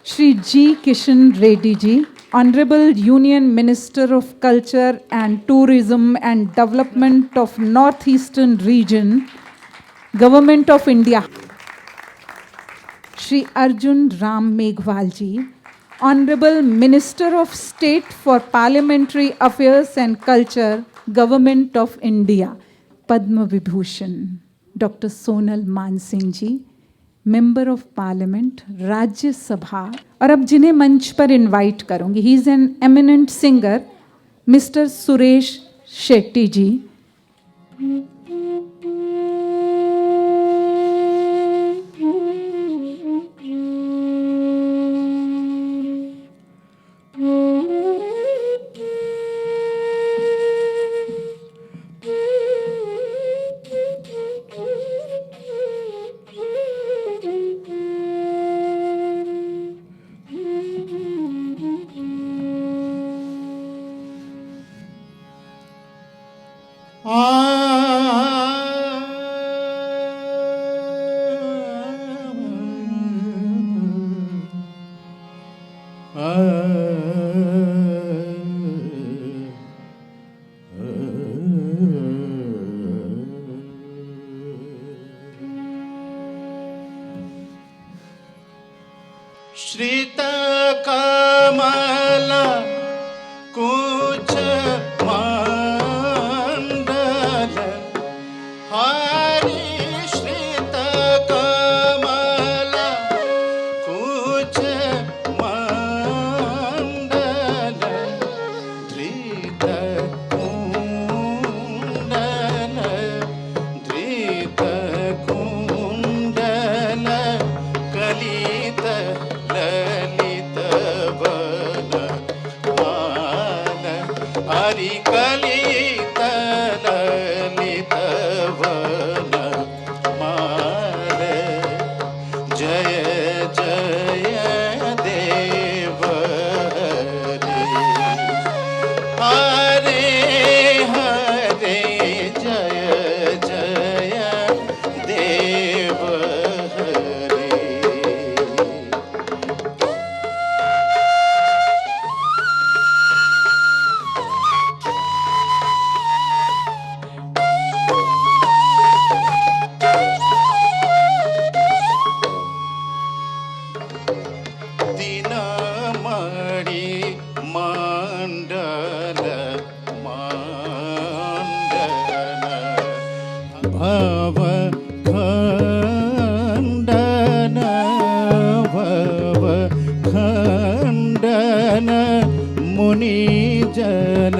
Shri G. Kishan Reddy ji, Honorable Union Minister of Culture and Tourism and Development of Northeastern Region, Government of India. Shri Arjun Ram Meghwal ji, Honorable Minister of State for Parliamentary Affairs and Culture, Government of India. Padma Vibhushan, Dr. Sonal Mansingh ji, member of parliament, Rajya Sabha. और अब जिन्हें मंच पर invite करूंगी, he is an eminent singer, mister Suresh Shetty ji. श्रित कमल कुच मंडल हरि श्रित कमल कुच मंडल धृत कुंडल धृत कुंडल कलित ललित वन मान हरि कलित ललित वन मान जय जय देव हरे हरे जय जय देव हरे। दिनमणि मंडल मंडन भव खंडन भव खंडन मुनिजन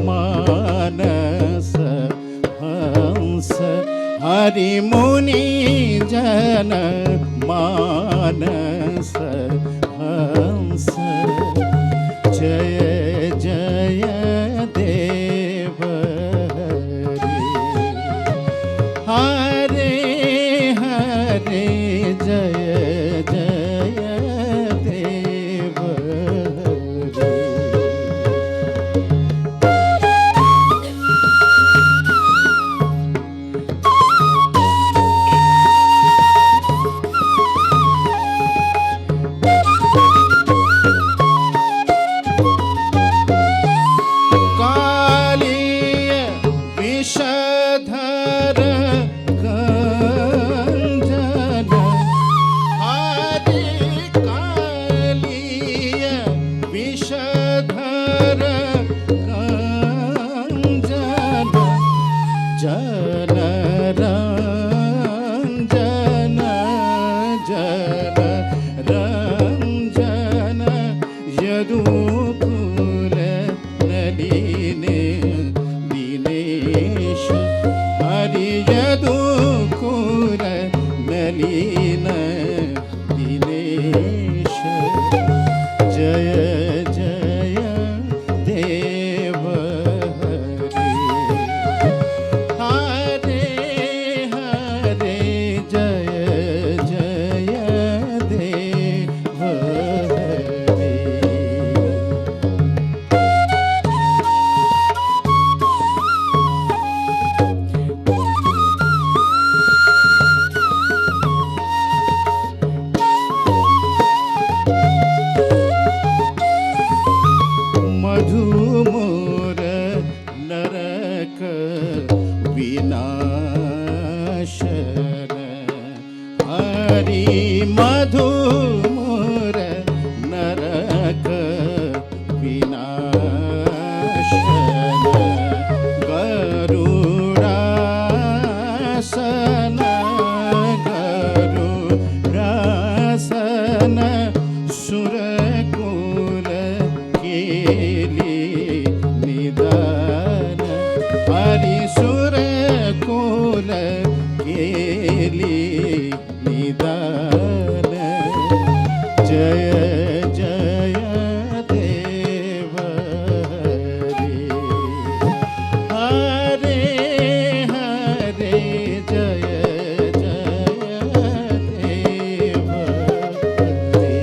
मानस हंस हरि मुनिजन मानस हंस जय जय देव हरे हरे जय जय देव हरे। कालीय विषधर गंजन हरि मधुमुर नरक विनाशन गरुडासन गरुडासन सुरकुल केली निदान हरि सुरकुल केली निदान जय जय देव हरे हरे जय जय देव हरे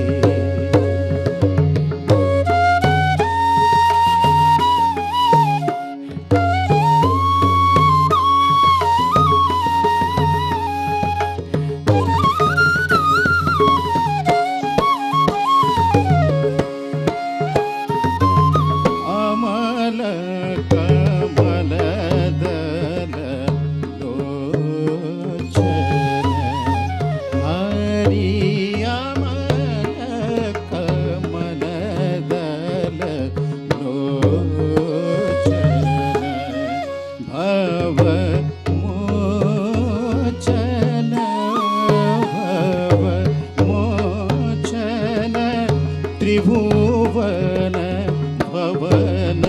अमल कमल दल लोचन हरि अमल कमल दल लोचन भव मोचन भव मोचन त्रिभुवन भवन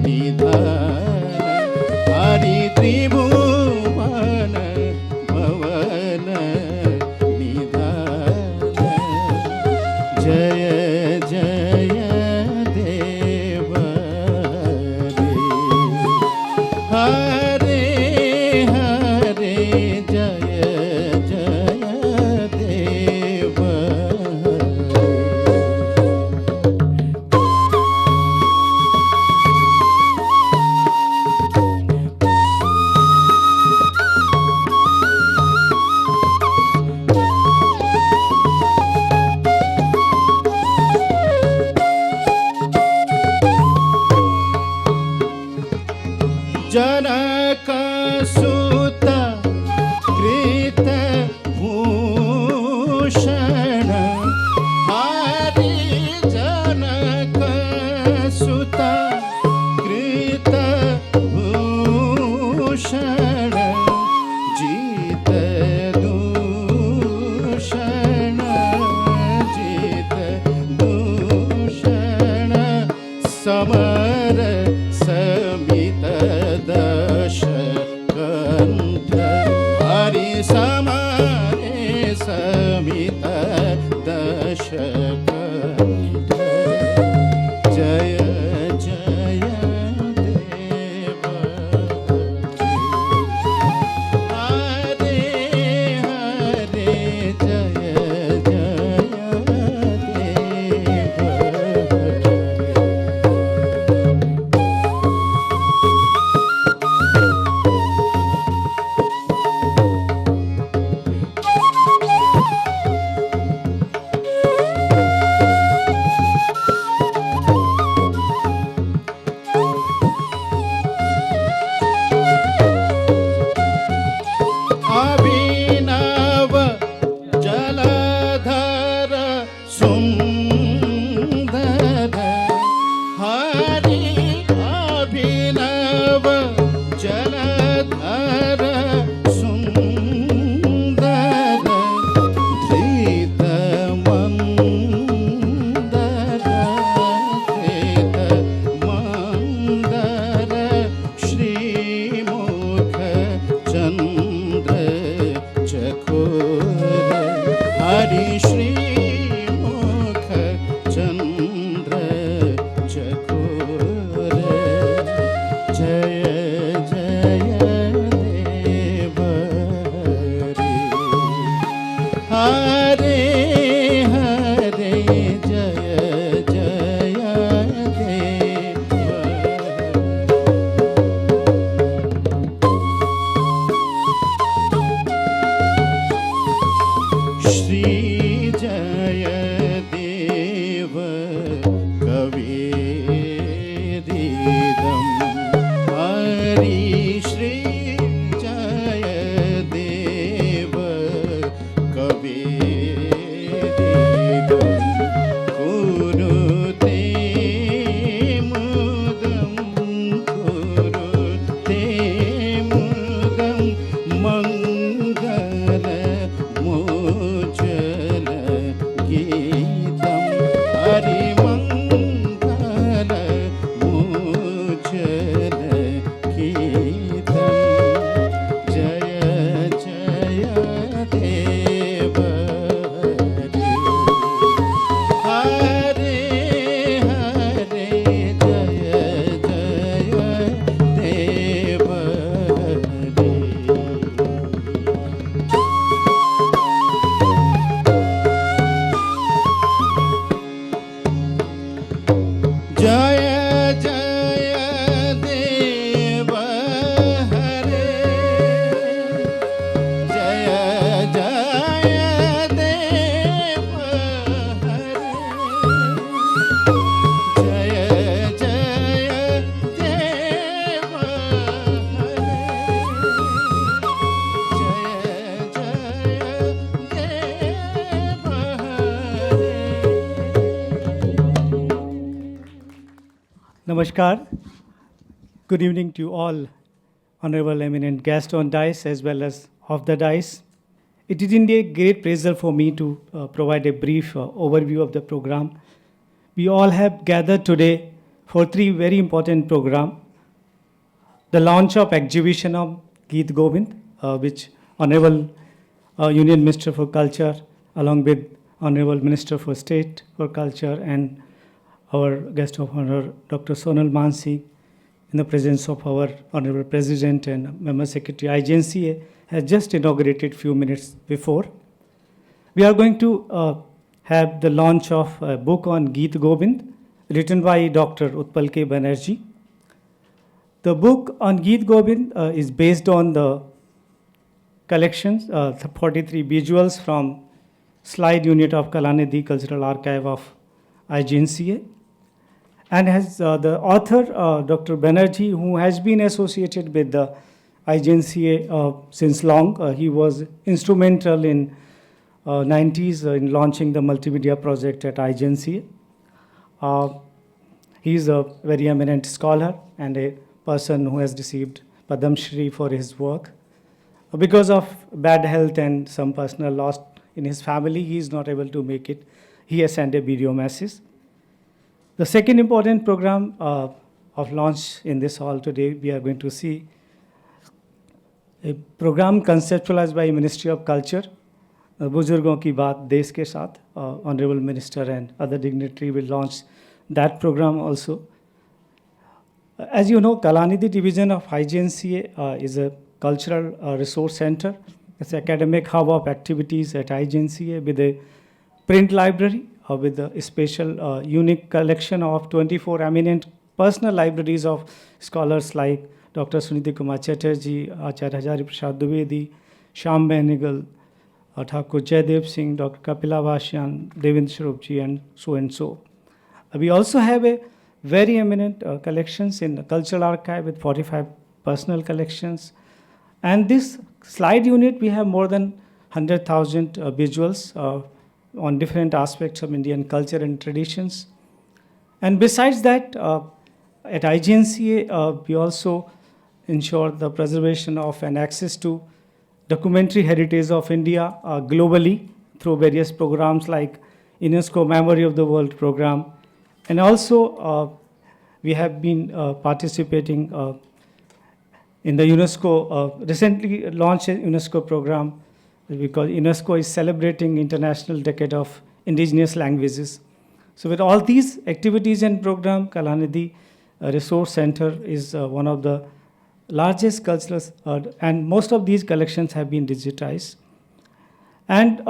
निधान हरि त्रिभुवन भवन निधान जय जय देव हरे हरे जय जय देव हरे जनक सुत कृत भूषण हरि जनक सुत कृत भूषण जीत दूषण जीत दूषण समर समित दश कंठ हरि समरे समित दश कंठ जय जय देव हरे हरे जय जय देव अभिनव जलधर सुंदर हरि अभिनव जलधर सुंदर धृत मंदर धृत मंदर श्रीमुख चंद्र चकोर हरि श्रीमुख चंद्र चकोर जय जय देव हरे हरे जय जय देव श्री जय देव कवीरिदं हरि श्री जय देव कुरुते मुदं कुरुते मुदं मङ्गल मोचल गीतं हरिमङ्गल मोचल गीतं जय जय देव हरे हरे जय जय देव हरे जय जय देव हरे जय जय देव हरे जय जय देव हरे जय जय देव हरे Namaskar. Good evening to all honorable eminent guests on dais as well as off the dais. It is indeed a great pleasure for me to provide a brief overview of the program. We all have gathered today for three very important programs. The launch of exhibition of Geet Govind, which Honorable Union Minister for Culture along with Honorable Minister for State for Culture and our guest of honor, Dr. Sonal Mansi, in the presence of our Honorable President and Member Secretary IGNCA, has just inaugurated few minutes before. We are going to have the launch of a book on Geet Govind, written by Dr. Utpal K. Banerjee. The book on Geet Govind is based on the collections, the 43 visuals from slide unit of Kalanidhi Cultural Archive of IGNCA. And has the author, Dr. Banerjee, who has been associated with the IGNCA since long. He was instrumental in 90s in launching the multimedia project at IGNCA. He is a very eminent scholar and a person who has received Padam Shri for his work. Because of bad health and some personal loss in his family, he is not able to make it. He has sent a video message. The second important program of launch in this hall today, we are going to see a program conceptualized by Ministry of Culture. बुजुर्गों की बात देश के साथ, Honorable Minister and other dignitary will launch that program also. As you know, Kalanidhi Division of IGNCA is a cultural resource center. It's an academic hub of activities at IGNCA with a print library, with a special unique collection of 24 eminent personal libraries of scholars like Dr. Suniti Kumar Chatterjee, Acharya Hajari Prasad Dwivedi, Shyam Behnigal, Thakur Jaidev Singh, Dr. Kapila Bhasyan, Devendra Sharupji, and so. We also have a very eminent collections in the Cultural Archive with 45 personal collections. And this slide unit, we have more than 100,000 visuals on different aspects of Indian culture and traditions. And besides that, at IGNCA, we also ensure the preservation of and access to documentary heritage of India globally through various programs like UNESCO Memory of the World program. And also, we have been participating in the UNESCO, recently launched a UNESCO program because UNESCO is celebrating International Decade of Indigenous Languages. So with all these activities and program, Kalanidhi Resource Center is one of the largest cultural, and most of these collections have been digitized. And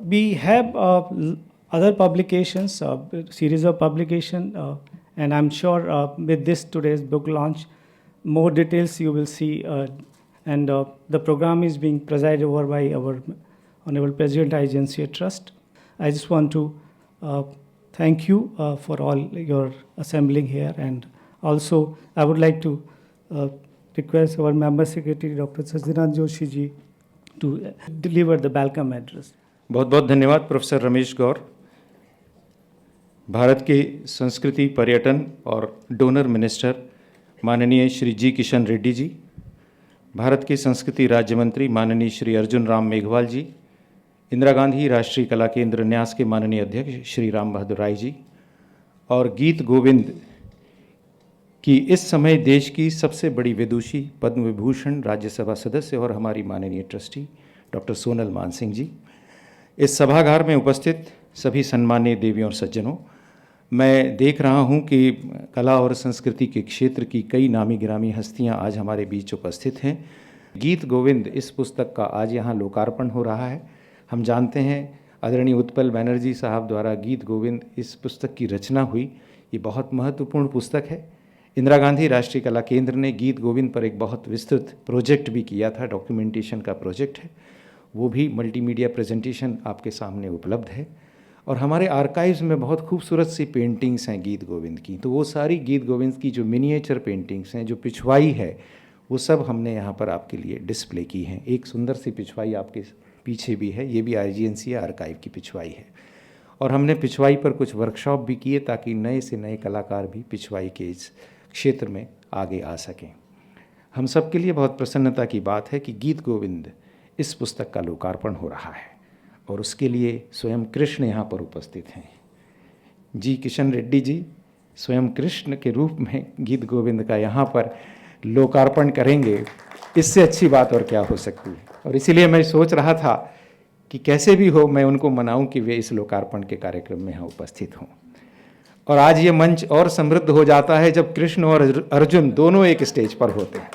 we have other publications, series of publication, and I'm sure with this today's book launch, more details you will see. And the program is being presided over by our Honorable President IGNCA Trust. I just want to thank you for all your assembling here, and also I would like to request our Member Secretary Dr. Sasidhan Joshi ji to deliver the welcome address. बहुत बहुत धन्यवाद professor Ramesh गौर। भारत के संस्कृति, पर्यटन और donor minister माननीय श्री जी किशन रेड्डी जी, भारत के संस्कृति राज्य मंत्री माननीय श्री अर्जुन राम मेघवाल जी, इंदिरा गांधी राष्ट्रीय कला केंद्र न्यास के माननीय अध्यक्ष श्री राम बहादुर राय जी, और गीत गोविंद कि इस समय देश की सबसे बड़ी विदुषी, पद्म विभूषण राज्यसभा सदस्य और हमारी माननीय ट्रस्टी डॉक्टर सोनल मानसिंह जी, इस सभागार में उपस्थित सभी सम्मानीय देवियों और सज्जनों, मैं देख रहा हूं कि कला और संस्कृति के क्षेत्र की कई नामी गिरामी हस्तियां आज हमारे बीच उपस्थित हैं। गीत गोविंद इस पुस्तक का आज यहाँ लोकार्पण हो रहा है। हम जानते हैं आदरणीय उत्पल बनर्जी साहब द्वारा गीत गोविंद इस पुस्तक की रचना हुई। ये बहुत महत्वपूर्ण पुस्तक है। इंदिरा गांधी राष्ट्रीय कला केंद्र ने गीत गोविंद पर एक बहुत विस्तृत प्रोजेक्ट भी किया था, डॉक्यूमेंटेशन का प्रोजेक्ट है, वो भी मल्टीमीडिया प्रेजेंटेशन आपके सामने उपलब्ध है। और हमारे आर्काइव्स में बहुत खूबसूरत सी पेंटिंग्स हैं गीत गोविंद की, तो वो सारी गीत गोविंद की जो मिनिएचर पेंटिंग्स हैं, जो पिछवाई है, वो सब हमने यहाँ पर आपके लिए डिस्प्ले की हैं। एक सुंदर सी पिछवाई आपके पीछे भी है, ये भी IGNC आर्काइव की पिछवाई है। और हमने पिछवाई पर कुछ वर्कशॉप भी किए ताकि नए से नए कलाकार भी पिछवाई के इस क्षेत्र में आगे आ सकें। हम सब के लिए बहुत प्रसन्नता की बात है कि गीत गोविंद इस पुस्तक का लोकार्पण हो रहा है और उसके लिए स्वयं कृष्ण यहाँ पर उपस्थित हैं। जी किशन रेड्डी जी स्वयं कृष्ण के रूप में गीत गोविंद का यहाँ पर लोकार्पण करेंगे, इससे अच्छी बात और क्या हो सकती है। और इसीलिए मैं सोच रहा था कि कैसे भी हो मैं उनको मनाऊं कि वे इस लोकार्पण के कार्यक्रम में यहाँ उपस्थित हों। और आज ये मंच और समृद्ध हो जाता है जब कृष्ण और अर्जुन दोनों एक स्टेज पर होते हैं।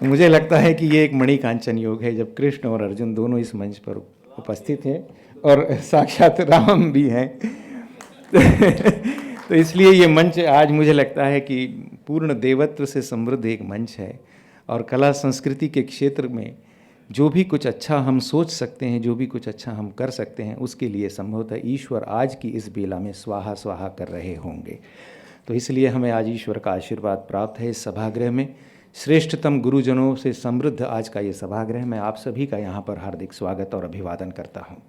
मुझे लगता है कि ये एक मणिकांचन योग है जब कृष्ण और अर्जुन दोनों इस मंच पर उपस्थित हैं और साक्षात राम भी हैं। तो इसलिए ये मंच आज मुझे लगता है कि पूर्ण देवत्व से समृद्ध एक मंच है। और कला संस्कृति के क्षेत्र में जो भी कुछ अच्छा हम सोच सकते हैं, जो भी कुछ अच्छा हम कर सकते हैं, उसके लिए संभवतः ईश्वर आज की इस बेला में स्वाहा स्वाहा कर रहे होंगे। तो इसलिए हमें आज ईश्वर का आशीर्वाद प्राप्त है इस सभागृह में। श्रेष्ठतम गुरुजनों से समृद्ध आज का ये सभागृह, मैं आप सभी का यहाँ पर हार्दिक स्वागत और अभिवादन करता हूँ।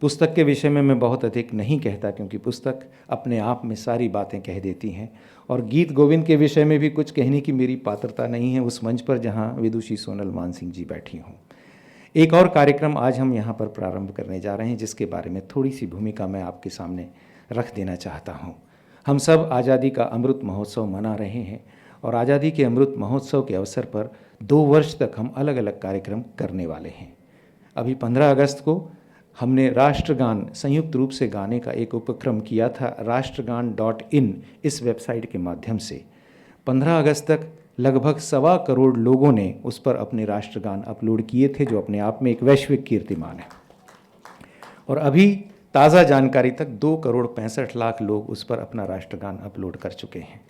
पुस्तक के विषय में मैं बहुत अधिक नहीं कहता क्योंकि पुस्तक अपने आप में सारी बातें कह देती हैं, और गीत गोविंद के विषय में भी कुछ कहने की मेरी पात्रता नहीं है उस मंच पर जहाँ विदुषी सोनल मानसिंह जी बैठी हों। एक और कार्यक्रम आज हम यहाँ पर प्रारंभ करने जा रहे हैं जिसके बारे में थोड़ी सी भूमिका मैं आपके सामने रख देना चाहता हूँ। हम सब आज़ादी का अमृत महोत्सव मना रहे हैं और आज़ादी के अमृत महोत्सव के अवसर पर 2 वर्ष तक हम अलग अलग कार्यक्रम करने वाले हैं। अभी 15 अगस्त को हमने राष्ट्रगान संयुक्त रूप से गाने का एक उपक्रम किया था राष्ट्रगान.in इस वेबसाइट के माध्यम से। 15 अगस्त तक लगभग 1.25 करोड़ लोगों ने उस पर अपने राष्ट्रगान अपलोड किए थे, जो अपने आप में एक वैश्विक कीर्तिमान है। और अभी ताज़ा जानकारी तक 2,65,00,000 लोग उस पर अपना राष्ट्रगान अपलोड कर चुके हैं।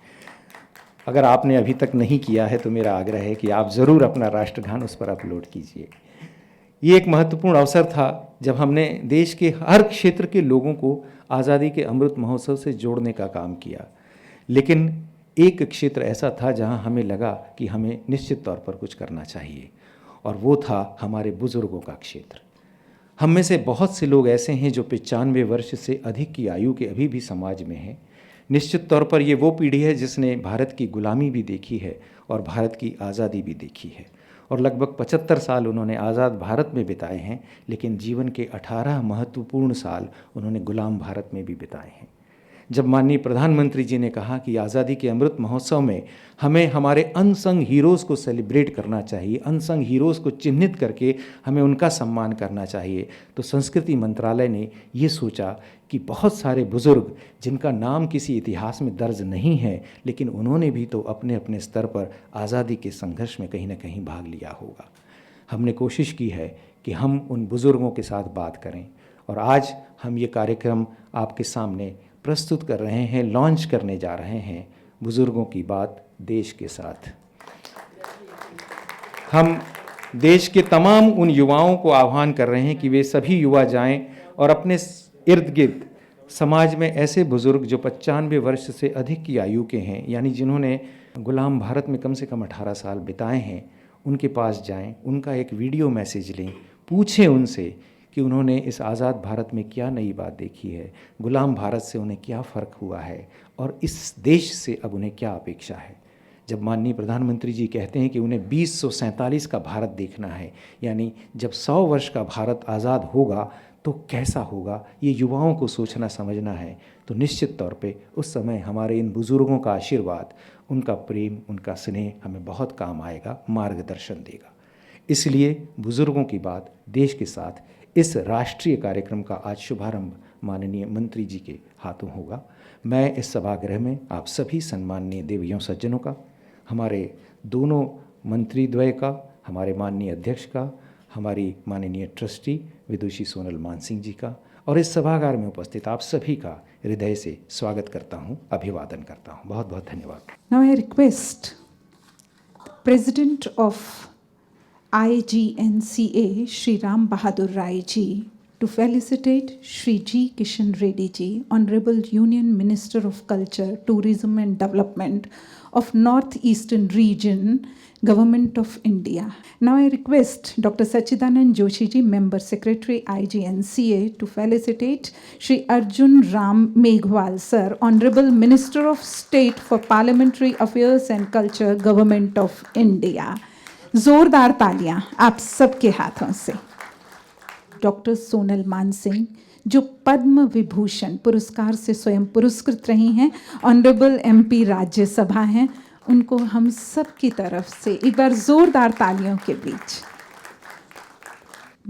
अगर आपने अभी तक नहीं किया है तो मेरा आग्रह है कि आप ज़रूर अपना राष्ट्रगान उस पर अपलोड कीजिए। ये एक महत्वपूर्ण अवसर था जब हमने देश के हर क्षेत्र के लोगों को आज़ादी के अमृत महोत्सव से जोड़ने का काम किया, लेकिन एक क्षेत्र ऐसा था जहां हमें लगा कि हमें निश्चित तौर पर कुछ करना चाहिए, और वो था हमारे बुज़ुर्गों का क्षेत्र। हम में से बहुत से लोग ऐसे हैं जो 95 वर्ष से अधिक की आयु के अभी भी समाज में हैं। निश्चित तौर पर ये वो पीढ़ी है जिसने भारत की गुलामी भी देखी है और भारत की आज़ादी भी देखी है, और लगभग 75 साल उन्होंने आज़ाद भारत में बिताए हैं, लेकिन जीवन के 18 महत्वपूर्ण साल उन्होंने गुलाम भारत में भी बिताए हैं। जब माननीय प्रधानमंत्री जी ने कहा कि आज़ादी के अमृत महोत्सव में हमें हमारे अनसंग हीरोज़ को सेलिब्रेट करना चाहिए, अनसंग हीरोज़ को चिन्हित करके हमें उनका सम्मान करना चाहिए, तो संस्कृति मंत्रालय ने ये सोचा कि बहुत सारे बुज़ुर्ग जिनका नाम किसी इतिहास में दर्ज नहीं है, लेकिन उन्होंने भी तो अपने अपने स्तर पर आज़ादी के संघर्ष में कहीं ना कहीं भाग लिया होगा। हमने कोशिश की है कि हम उन बुज़ुर्गों के साथ बात करें, और आज हम ये कार्यक्रम आपके सामने प्रस्तुत कर रहे हैं, लॉन्च करने जा रहे हैं, बुज़ुर्गों की बात देश के साथ। हम देश के तमाम उन युवाओं को आह्वान कर रहे हैं कि वे सभी युवा जाएं और अपने इर्द गिर्द समाज में ऐसे बुज़ुर्ग जो 95 वर्ष से अधिक की आयु के हैं, यानी जिन्होंने गुलाम भारत में कम से कम 18 साल बिताए हैं, उनके पास जाएं, उनका एक वीडियो मैसेज लें, पूछें उनसे कि उन्होंने इस आज़ाद भारत में क्या नई बात देखी है, गुलाम भारत से उन्हें क्या फ़र्क हुआ है और इस देश से अब उन्हें क्या अपेक्षा है। जब माननीय प्रधानमंत्री जी कहते हैं कि उन्हें 2047 का भारत देखना है, यानी जब 100 वर्ष का भारत आज़ाद होगा तो कैसा होगा, ये युवाओं को सोचना समझना है, तो निश्चित तौर पे उस समय हमारे इन बुज़ुर्गों का आशीर्वाद, उनका प्रेम, उनका स्नेह हमें बहुत काम आएगा, मार्गदर्शन देगा। इसलिए बुज़ुर्गों की बात देश के साथ इस राष्ट्रीय कार्यक्रम का आज शुभारंभ माननीय मंत्री जी के हाथों होगा। मैं इस सभागृह में आप सभी सम्माननीय देवियों सज्जनों का, हमारे दोनों मंत्री द्वय का, हमारे माननीय अध्यक्ष का, हमारी माननीय ट्रस्टी विदुषी सोनल मानसिंह जी का और इस सभागार में उपस्थित आप सभी का हृदय से स्वागत करता हूं, अभिवादन करता हूं। बहुत बहुत धन्यवाद। Now I request President of IGNCA, Shri Ram Bahadur Rai ji, to felicitate Shri G. Kishan Reddy ji, Honorable Union Minister of Culture, Tourism and Development of North Eastern Region, Government of India. Now I request Dr. Sachidanand Joshi ji, Member Secretary IGNCA, to felicitate Shri Arjun Ram Meghwal sir, Honorable Minister of State for Parliamentary Affairs and Culture, Government of India. जोरदार तालियां आप सबके हाथों से। Doctor Sonal Mansingh जो पद्म विभूषण पुरस्कार से स्वयं पुरस्कृत रही हैं, ऑनरेबल MP राज्यसभा हैं, उनको हम सब की तरफ से एक बार जोरदार तालियों के बीच।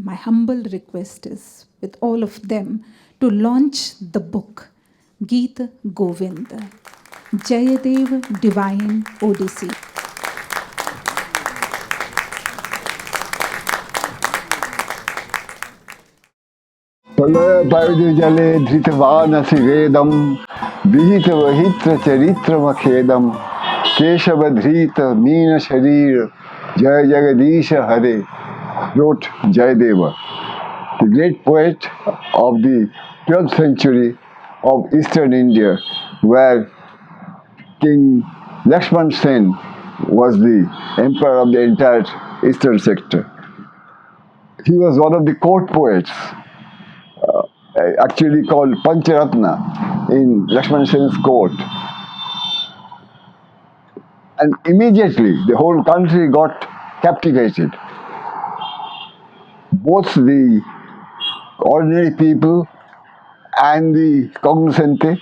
My humble request is with all of them to launch the book Geet Govind, Jayadev Divine Odyssey. जले धृतवानसि वेदम विहित वहित्र चरित्रमखेदम केशवधृत मीन शरीर जय जगदीश हरे, wrote Jayadeva, the great poet of the 12th century of Eastern India, where King Lakshman Sen was the emperor of the entire eastern sector. He was one of the court poets, actually called Pancharatna in Lakshman Sen's court. And immediately the whole country got captivated. Both the ordinary people and the cognoscente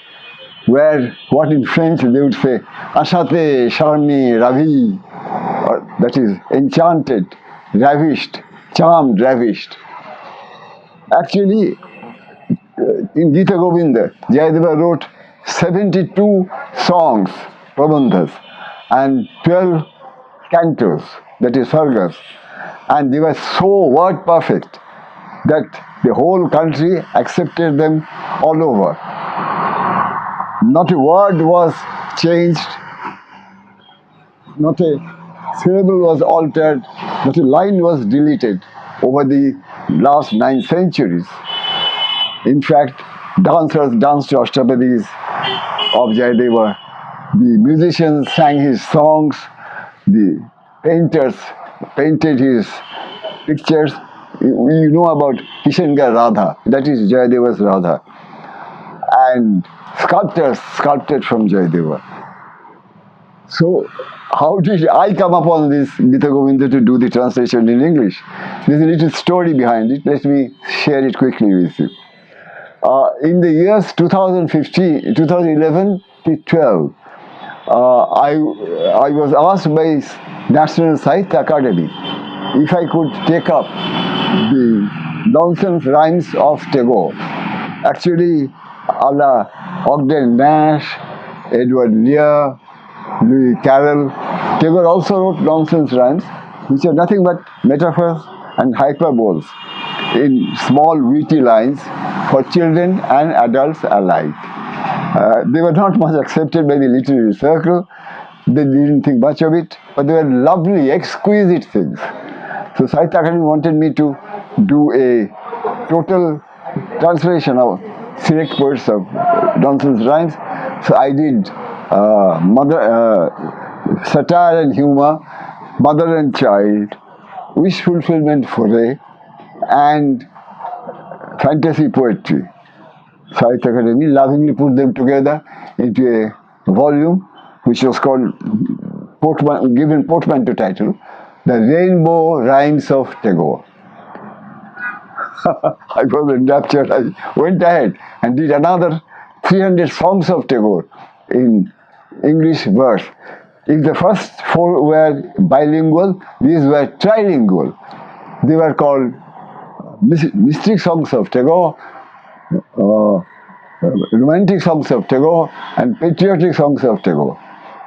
were what in French they would say, achate, charmi, ravi, that is enchanted, ravished, charmed, ravished. Actually, in Gita Govinda, Jayadeva wrote 72 songs, prabandhas, and 12 cantos, that is sargas, and they were so word perfect that the whole country accepted them all over. Not a word was changed, not a syllable was altered, not a line was deleted over the last 9 centuries. In fact, dancers danced to Ashtapadis of Jayadeva, the musicians sang his songs, the painters painted his pictures. You know about Kishanga Radha, that is Jayadeva's Radha. And sculptors sculpted from Jayadeva. So, how did I come upon this Gita Govinda to do the translation in English? There's a little story behind it. Let me share it quickly with you. In the years 2011 to 12, I was asked by National Sahitya Academy if I could take up the nonsense rhymes of Tagore. Actually, a la Ogden Nash, Edward Lear, Louis Carroll, Tagore also wrote nonsense rhymes, which are nothing but metaphors and hyperboles in small witty lines for children and adults alike. They were not much accepted by the literary circle. They didn't think much of it, but they were lovely, exquisite things. So Sahitya Academy wanted me to do a total translation of select words of nonsense rhymes. So I did satire and humor mother and child, wish fulfillment foray, and fantasy poetry. Sahitya Akademi lovingly put them together into a volume which was called, given portmanteau title, The Rainbow Rhymes of Tagore. I was enraptured. I went ahead and did another 300 songs of Tagore in English verse. If the first 4 were bilingual, these were trilingual. They were called mystic songs of Tagore, romantic songs of Tagore, and patriotic songs of Tagore.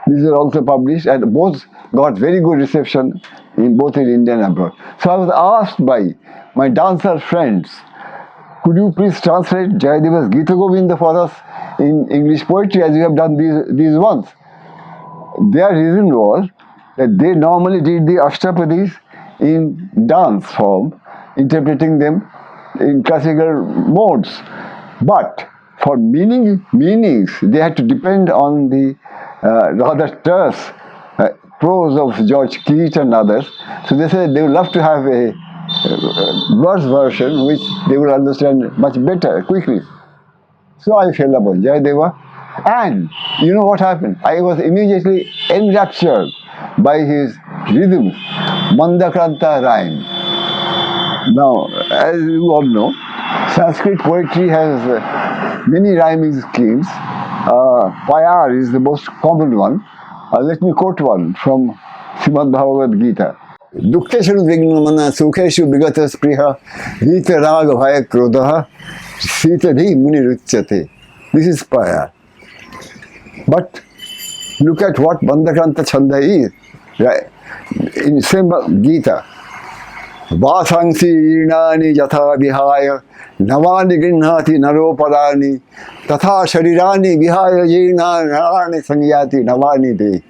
These are also published, and both got very good reception in both in India and abroad. So I was asked by my dancer friends, could you please translate Jayadeva's Gita Govinda for us in English poetry as you have done these ones? Their reason was that they normally did the Ashtapadis in dance form, interpreting them in classical modes. But for meanings, they had to depend on the rather terse prose of George Keats and others. So they said they would love to have a verse version which they would understand much better, quickly. So I fell upon Jayadeva, and you know what happened? I was immediately enraptured by his rhythms, Mandakranta rhyme. Now, as you all know, Sanskrit poetry has many rhyming schemes. Payar is the most common one. Let me quote one from Srimad Bhagavad Gita. Dukkheshu vignamana sukheshu vigata spriha vita raga bhaya krodha sitadhi muni ruchyate. This is Payar. But look at what Mandakranta Chanda is. Right? In same Gita, Vasangsi irnani yatha vihaya navani grinnati naroparani tatha sharirani vihaya jirna narani sangyati navani de.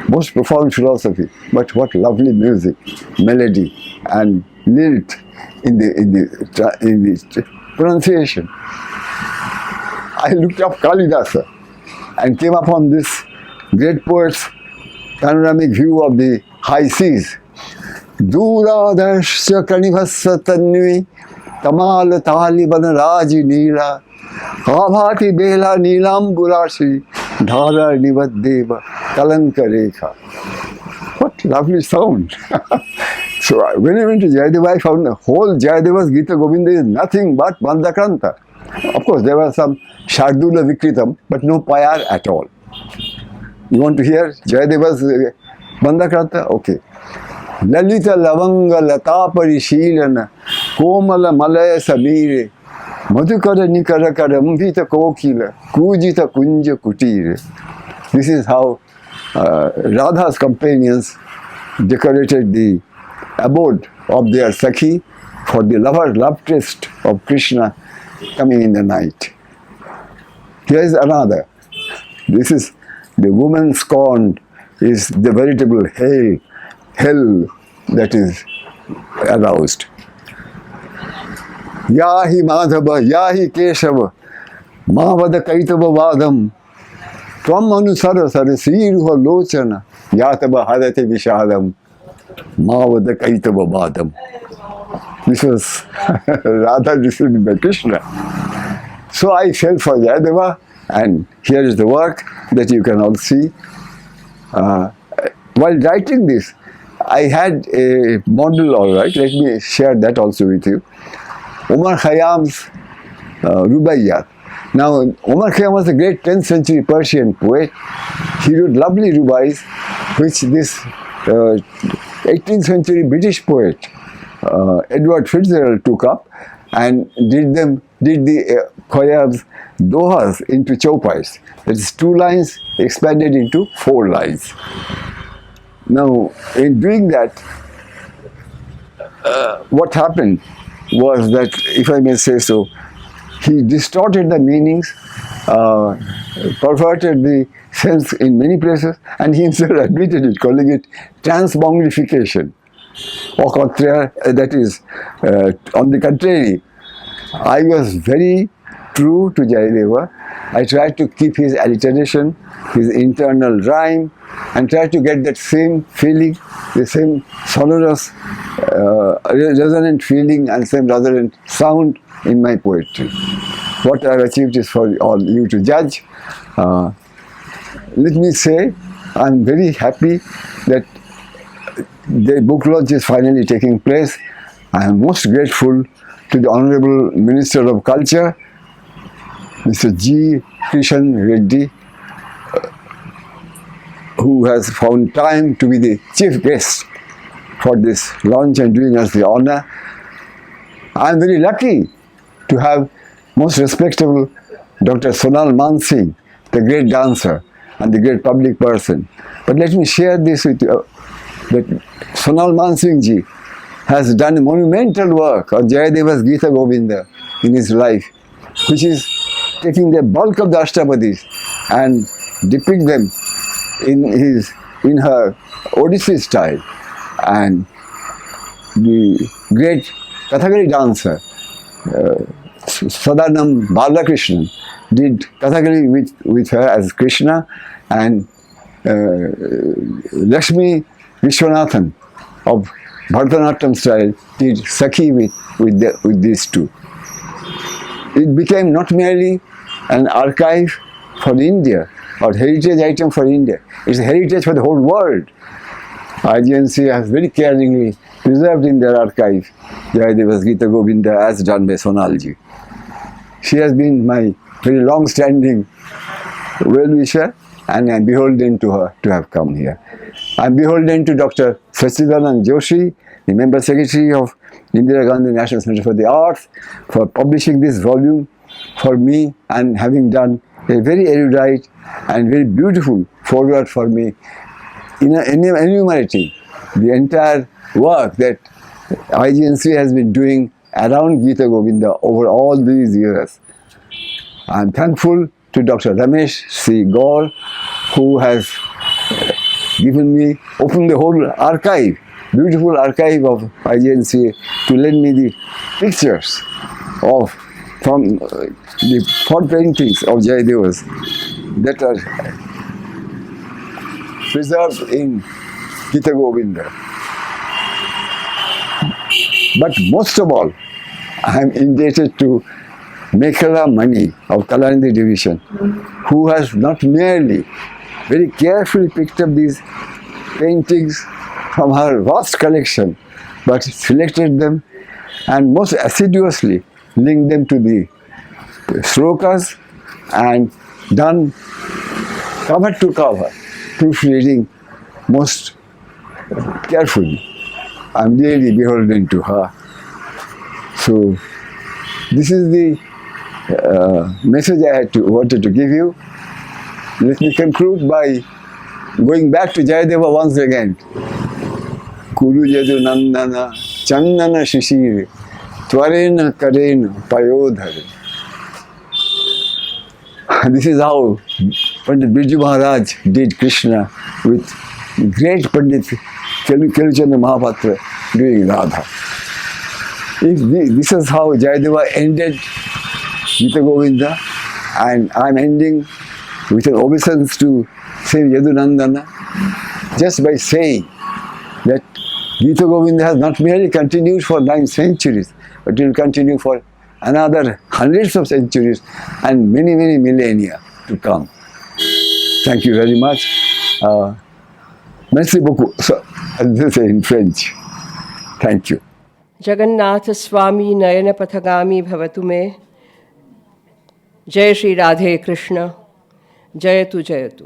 Most profound philosophy, but what lovely music, melody, and lilt in the pronunciation. I looked up Kalidasa and came upon this great poet's panoramic view of the high seas. Duradashya kanivassa tanvi tamal taliban raji neela abhati bela neelamburashi dhara nivaddeva kalanka rekha. What lovely sound. So when I went to Jayadeva, I found the whole Jayadeva's Gita Govinda is nothing but Mandakranta. Of course, there was some Shardula Vikritam, but no Payar at all. You want to hear Jayadeva's Mandakranta? Okay. Lalita Lavanga Lata Parishilana Komala Malaya Samire Madhukara Nikara Karamvita Kokila Kujita Kunja Kutire. This is how Radha's companions decorated the abode of their Sakhi for the love tryst of Krishna coming in the night. Here is another. This is the woman scorned, is the veritable hell that is aroused. Yahi Madhava, Yahi Keshava, Mavada Kaitava Vadam, Tvam Anusara Sarasiruha Lochana, Yatava Hadate Vishadam, Mavada Kaitava Vadam. This was Radha received by Krishna. So I fell for Jayadeva, and here is the work that you can all see. While writing this, I had a model, all right, let me share that also with you. Omar Khayyam's Rubaiyat. Now, Omar Khayyam was a great 10th century Persian poet. He wrote lovely rubais, which this 18th century British poet, Edward Fitzgerald, took up and did the Khayyam's dohas into chaupais. That is 2 lines expanded into 4 lines. Now, in doing that, what happened was that, if I may say so, he distorted the meanings, perverted the sense in many places, and he himself admitted it, calling it transmogrification. Or contraire, that is, on the contrary, I was very true to Jayadeva, I tried to keep his alliteration, his internal rhyme, and tried to get that same feeling, the same sonorous, resonant feeling and same resonant sound in my poetry. What I have achieved is for all you to judge. Let me say, I am very happy that the book launch is finally taking place. I am most grateful to the Honorable Minister of Culture, Mr. G. Kishan Reddy, who has found time to be the chief guest for this launch and doing us the honor. I am very lucky to have most respectable Dr. Sonal Mansingh, the great dancer and the great public person. But let me share this with you, that Sonal Mansingh ji has done a monumental work on Jayadeva's Gita Govinda in his life, which is taking the bulk of the Ashtapadis and dipping them in her Odissi style. And the great Kathakali dancer, Sadanam Balakrishnan, did Kathakali with her as Krishna, and Lakshmi Vishwanathan of Bharatanatyam style did Sakhi with these two. It became not merely an archive for India or heritage item for India, it's a heritage for the whole world. IGNC has very caringly preserved in their archive Jayadeva's Gita Govinda as done by Sonalji. She has been my very long-standing well-wisher, and I am beholden to her to have come here. I am beholden to Dr. Sachidanand Joshi, the Member Secretary of Indira Gandhi National Center for the Arts, for publishing this volume for me and having done a very erudite and very beautiful foreword for me in enumerating the entire work that IGNC has been doing around Gita Govinda over all these years. I am thankful to Dr. Ramesh C. Gaur, who has opened the whole archive, beautiful archive of IGNC, to lend me the pictures from the font paintings of Jayadeva's that are preserved in Gita Govinda. But most of all, I am indebted to Mekhala Mani of Kalanidhi Division, who has not merely very carefully picked up these paintings from her vast collection, but selected them and most assiduously linked them to the slokas and done cover to cover proofreading most carefully. I am really beholden to her. So this is the message I wanted to give you. Let me conclude by going back to Jayadeva once again. Kuru Yadu Nandana Chandana Shishir Tvarena Karena Payodhare. This is how Pandit Birju Maharaj did Krishna with great Pandit Keluchandra Mahapatra doing Radha. This is how Jayadeva ended Gita Govinda, and I am ending with an obeisance to Sri Yadunandana, just by saying that Gita Govinda has not merely continued for 9 centuries, but it will continue for another hundreds of centuries and many, many millennia to come. Thank you very much. Merci beaucoup. So, this is in French. Thank you. Jagannath स्वामी नयन पथगामी भवतु में जय श्री राधे कृष्ण जयतु जयतु।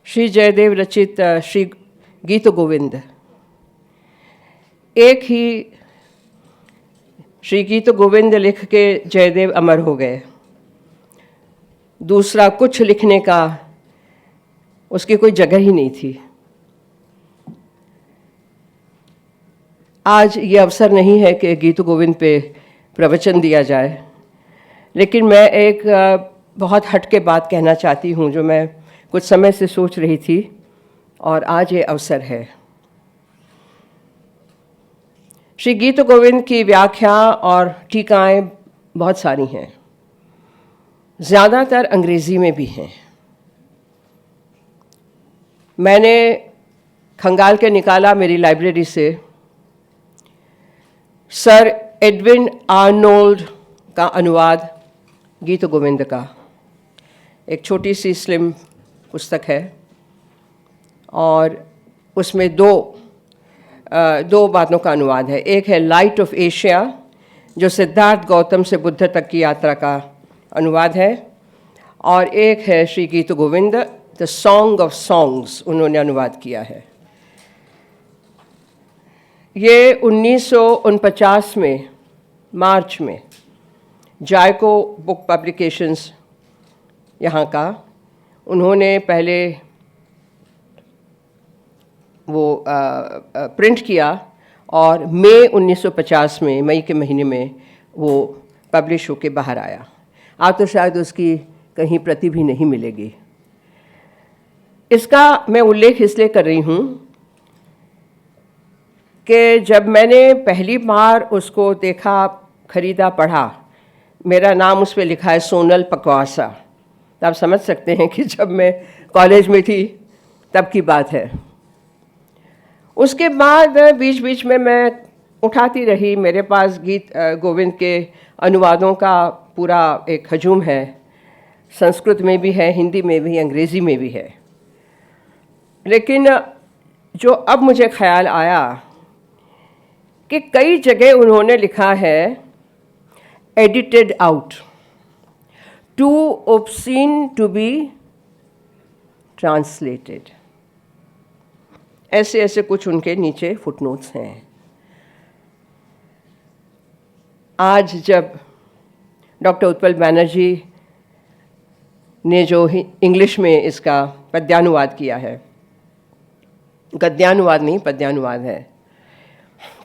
श्री जयदेव रचित श्री गीत गोविंद, एक ही श्री गीत गोविंद लिख के जयदेव अमर हो गए, दूसरा कुछ लिखने का उसकी कोई जगह ही नहीं थी। आज ये अवसर नहीं है कि गीत गोविंद पे प्रवचन दिया जाए, लेकिन मैं एक बहुत हटके बात कहना चाहती हूँ जो मैं कुछ समय से सोच रही थी और आज ये अवसर है। श्री गीत गोविंद की व्याख्या और टीकाएँ बहुत सारी हैं। ज़्यादातर अंग्रेज़ी में भी हैं। मैंने खंगाल के निकाला मेरी लाइब्रेरी से सर एडविन आर्नोल्ड का अनुवाद गीत गोविंद का, एक छोटी सी स्लिम पुस्तक है और उसमें दो बातों का अनुवाद है। एक है लाइट ऑफ एशिया जो सिद्धार्थ गौतम से बुद्ध तक की यात्रा का अनुवाद है, और एक है श्री गीत Govind the song of songs, उन्होंने अनुवाद किया है। ये 1949 में मार्च में जायको बुक पब्लिकेशंस यहाँ का, उन्होंने पहले वो प्रिंट किया और मई 1950 में, मई के महीने में वो पब्लिश होके बाहर आया। आप तो शायद उसकी कहीं प्रति भी नहीं मिलेगी। इसका मैं उल्लेख इसलिए कर रही हूँ कि जब मैंने पहली बार उसको देखा, खरीदा, पढ़ा, मेरा नाम उस पर लिखा है सोनल पकवासा, तो आप समझ सकते हैं कि जब मैं कॉलेज में थी तब की बात है। उसके बाद बीच बीच में मैं उठाती रही, मेरे पास गीत गोविंद के अनुवादों का पूरा एक हजूम है, संस्कृत में भी है, हिंदी में भी, अंग्रेज़ी में भी है। लेकिन जो अब मुझे ख्याल आया कि कई जगह उन्होंने लिखा है edited out, too obscene to be translated, ऐसे ऐसे कुछ उनके नीचे फुटनोट्स हैं। आज जब डॉक्टर उत्पल बैनर्जी ने जो इंग्लिश में इसका पद्यानुवाद किया है, गद्यानुवाद नहीं पद्यानुवाद है,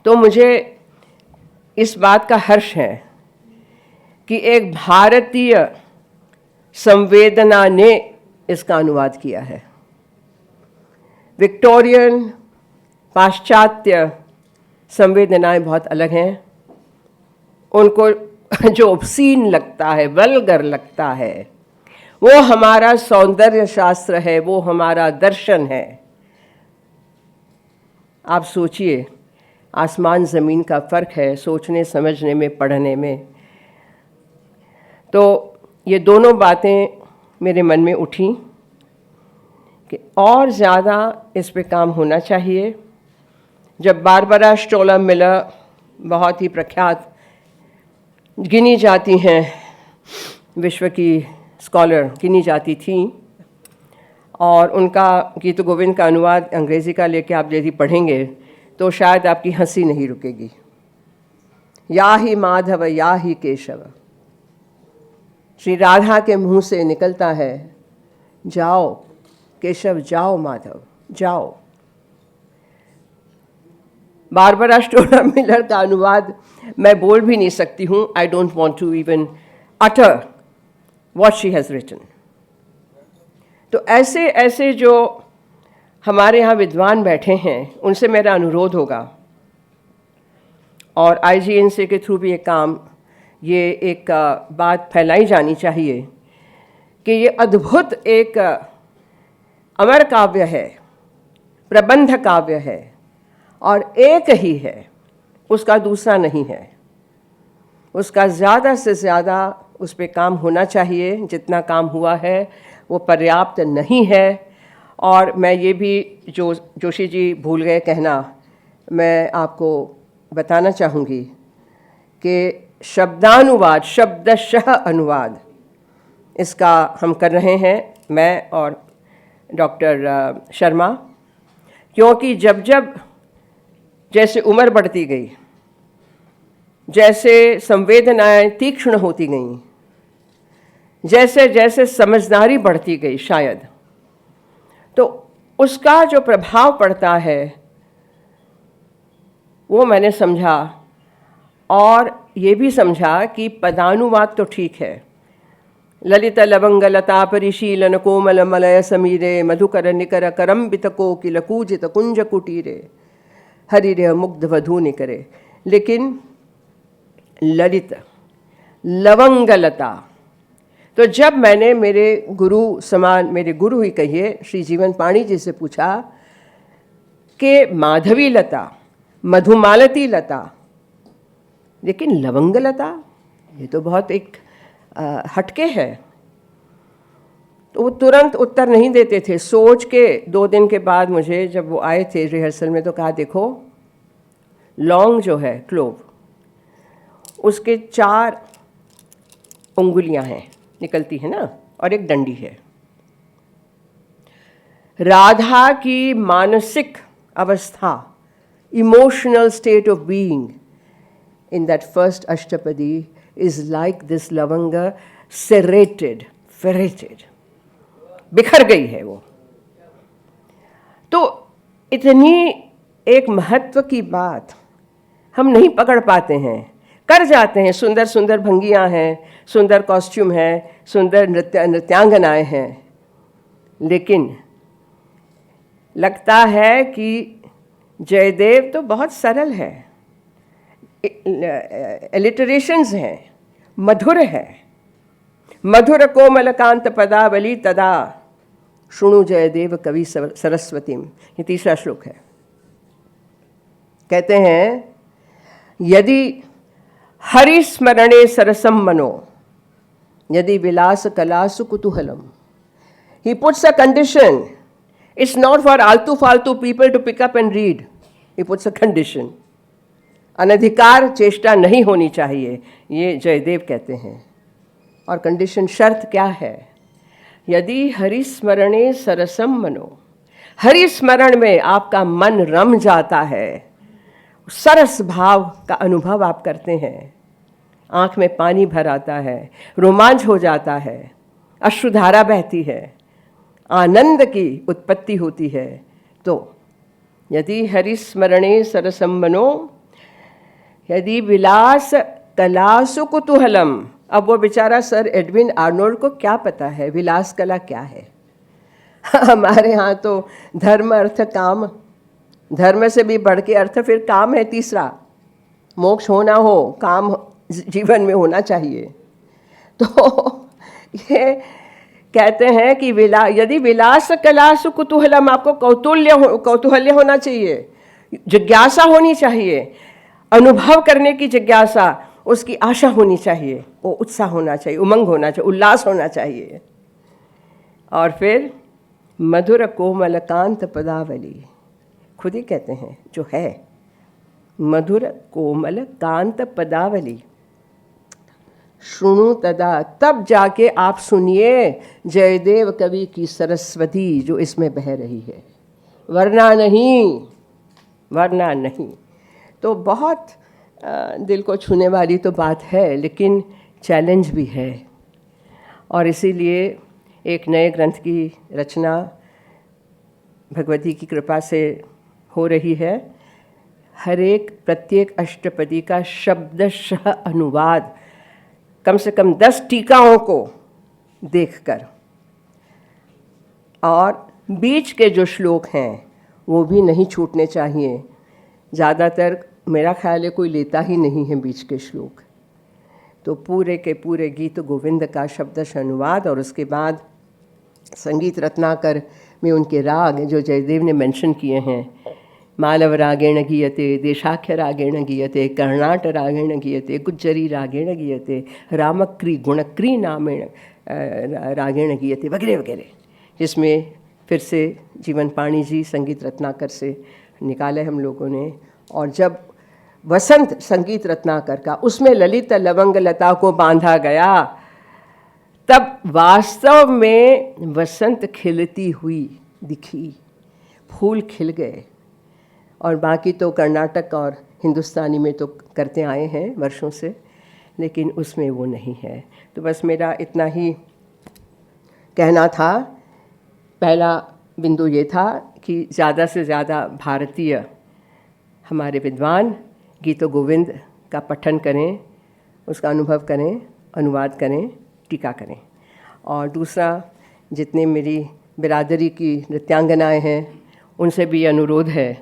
तो मुझे इस बात का हर्ष है कि एक भारतीय संवेदना ने इसका अनुवाद किया है। विक्टोरियन पाश्चात्य संवेदनाएं बहुत अलग हैं। उनको जो ऑब्सीन लगता है, वल्गर लगता है, वो हमारा सौंदर्य शास्त्र है, वो हमारा दर्शन है। आप सोचिए, आसमान ज़मीन का फ़र्क है सोचने समझने में, पढ़ने में। तो ये दोनों बातें मेरे मन में उठी कि और ज़्यादा इस पे काम होना चाहिए। जब बारबरा स्टोलर मिलर बहुत ही प्रख्यात गिनी जाती हैं, विश्व की स्कॉलर गिनी जाती थी, और उनका गीत गोविंद का अनुवाद अंग्रेज़ी का लेके आप यदि पढ़ेंगे तो शायद आपकी हंसी नहीं रुकेगी। या ही माधव या ही केशव, श्री राधा के मुंह से निकलता है, जाओ केशव, जाओ माधव, जाओ। बारबरा स्टोलर मिलर का अनुवाद मैं बोल भी नहीं सकती हूँ। I don't want to even utter what she has written. तो ऐसे ऐसे जो हमारे यहाँ विद्वान बैठे हैं, उनसे मेरा अनुरोध होगा, और IGNC के थ्रू भी ये एक बात फैलाई जानी चाहिए कि ये अद्भुत एक अमर काव्य है, प्रबंध काव्य है, और एक ही है, उसका दूसरा नहीं है। उसका ज़्यादा से ज़्यादा उस पर काम होना चाहिए। जितना काम हुआ है वो पर्याप्त नहीं है। और मैं ये भी जो जोशी जी भूल गए कहना, मैं आपको बताना चाहूँगी कि शब्दानुवाद, शब्दशः अनुवाद इसका हम कर रहे हैं, मैं और डॉक्टर शर्मा, क्योंकि जब जब जैसे उम्र बढ़ती गई, जैसे संवेदनाएं तीक्ष्ण होती गईं, जैसे जैसे समझदारी बढ़ती गई शायद, तो उसका जो प्रभाव पड़ता है वो मैंने समझा, और ये भी समझा कि पदानुवाद तो ठीक है, ललित लवंग लता परिशीलन कोमल मलय समीरे मधुकर निकर करम्बित कोकिल कूजित कुंज कुटीरे हरिरे मुग्ध वधू निकरे, लेकिन ललित लवंग लता, तो जब मैंने मेरे गुरु समान, मेरे गुरु ही कहिए, श्री जीवन पाणी जी से पूछा कि माधवी लता, मधुमालती लता, लेकिन लवंग लता, ये तो बहुत एक हटके है, तो वो तुरंत उत्तर नहीं देते थे। सोच के 2 दिन के बाद मुझे जब वो आए थे रिहर्सल में, तो कहा देखो लौंग जो है, क्लोव, उसके 4 उंगलियां हैं, निकलती है ना, और एक डंडी है। राधा की मानसिक अवस्था, emotional state of being in that first Ashtapadi is like this lavanga, serrated, ferreted, बिखर गई है वो। तो इतनी एक महत्व की बात हम नहीं पकड़ पाते हैं, कर जाते हैं। सुंदर सुंदर भंगियाँ हैं, सुंदर कॉस्ट्यूम है, सुंदर नृत्यांगनाएं हैं, लेकिन लगता है कि जयदेव तो बहुत सरल है, एलिटरेशंस हैं, मधुर है। मधुर कोमलकांत पदावली तदा शुणु जयदेव कवि सरस्वतीम, ये 3रा श्लोक है। कहते हैं यदि हरिस्मरणे सरसम मनो, यदि विलास कलासु कुतूहलम। He puts a condition, it's not for आलतू फालतू people to pick up and read, he puts a condition. अनधिकार चेष्टा नहीं होनी चाहिए, ये जयदेव कहते हैं। और कंडीशन, शर्त क्या है? यदि हरिस्मरणे सरसम मनो, हरिस्मरण में आपका मन रम जाता है, सरस भाव का अनुभव आप करते हैं, आँख में पानी भर आता है, रोमांच हो जाता है, अश्रुधारा बहती है, आनंद की उत्पत्ति होती है। तो यदि हरिस्मरणे सरसम मनो, यदि विलास कलासु कुतूहलम। अब वो बेचारा सर एडविन आर्नोल्ड को क्या पता है विलास कला क्या है? हमारे यहाँ तो धर्म अर्थ काम, धर्म से भी बढ़ के अर्थ फिर काम है 3रा। मोक्ष हो ना हो, काम जीवन में होना चाहिए। तो ये कहते हैं कि यदि विलास कलासु कुतूहलम, आपको कौतूहल्य होना चाहिए, जिज्ञासा होनी चाहिए, अनुभव करने की जिज्ञासा, उसकी आशा होनी चाहिए, वो उत्साह होना चाहिए, उमंग होना चाहिए, उल्लास होना चाहिए। और फिर मधुर कोमल कांत पदावली, खुद ही कहते हैं जो है, मधुर कोमल कांत पदावली शुणु तदा, तब जाके आप सुनिए जयदेव कवि की सरस्वती जो इसमें बह रही है, वरना नहीं, वरना नहीं। तो बहुत दिल को छूने वाली तो बात है, लेकिन चैलेंज भी है। और इसीलिए एक नए ग्रंथ की रचना भगवती की कृपा से हो रही है। हर एक प्रत्येक अष्टपदी का शब्दशः अनुवाद कम से कम 10 टीकाओं को देखकर, और बीच के जो श्लोक हैं वो भी नहीं छूटने चाहिए। ज़्यादातर मेरा ख्याल है कोई लेता ही नहीं है बीच के श्लोक। तो पूरे के पूरे गीत गोविंद का शब्दशः अनुवाद, और उसके बाद संगीत रत्नाकर में उनके राग जो जयदेव ने मेंशन किए हैं, मालव रागेण गीयते, देशाख्य रागेण गीयते, कर्णाट रागेण गीयते, गुज्जरी रागेण गीयते, रामक्री गुणक्री नामेण रागेण गीयते, वगैरह वगैरह, जिसमें फिर से जीवन पाणी जी संगीत रत्नाकर से निकाले हम लोगों ने। और जब वसंत संगीत रत्नाकर का, उसमें ललित लवंग लता को बांधा गया, तब वास्तव में वसंत खिलती हुई दिखी, फूल खिल गए। और बाकी तो कर्नाटक और हिंदुस्तानी में तो करते आए हैं वर्षों से, लेकिन उसमें वो नहीं है। तो बस मेरा इतना ही कहना था। पहला बिंदु ये था कि ज़्यादा से ज़्यादा भारतीय हमारे विद्वान गीतो गोविंद का पठन करें, उसका अनुभव करें, अनुवाद करें, टीका करें। और दूसरा, जितने मेरी बिरादरी की नृत्यांगनाएं हैं उनसे भी अनुरोध है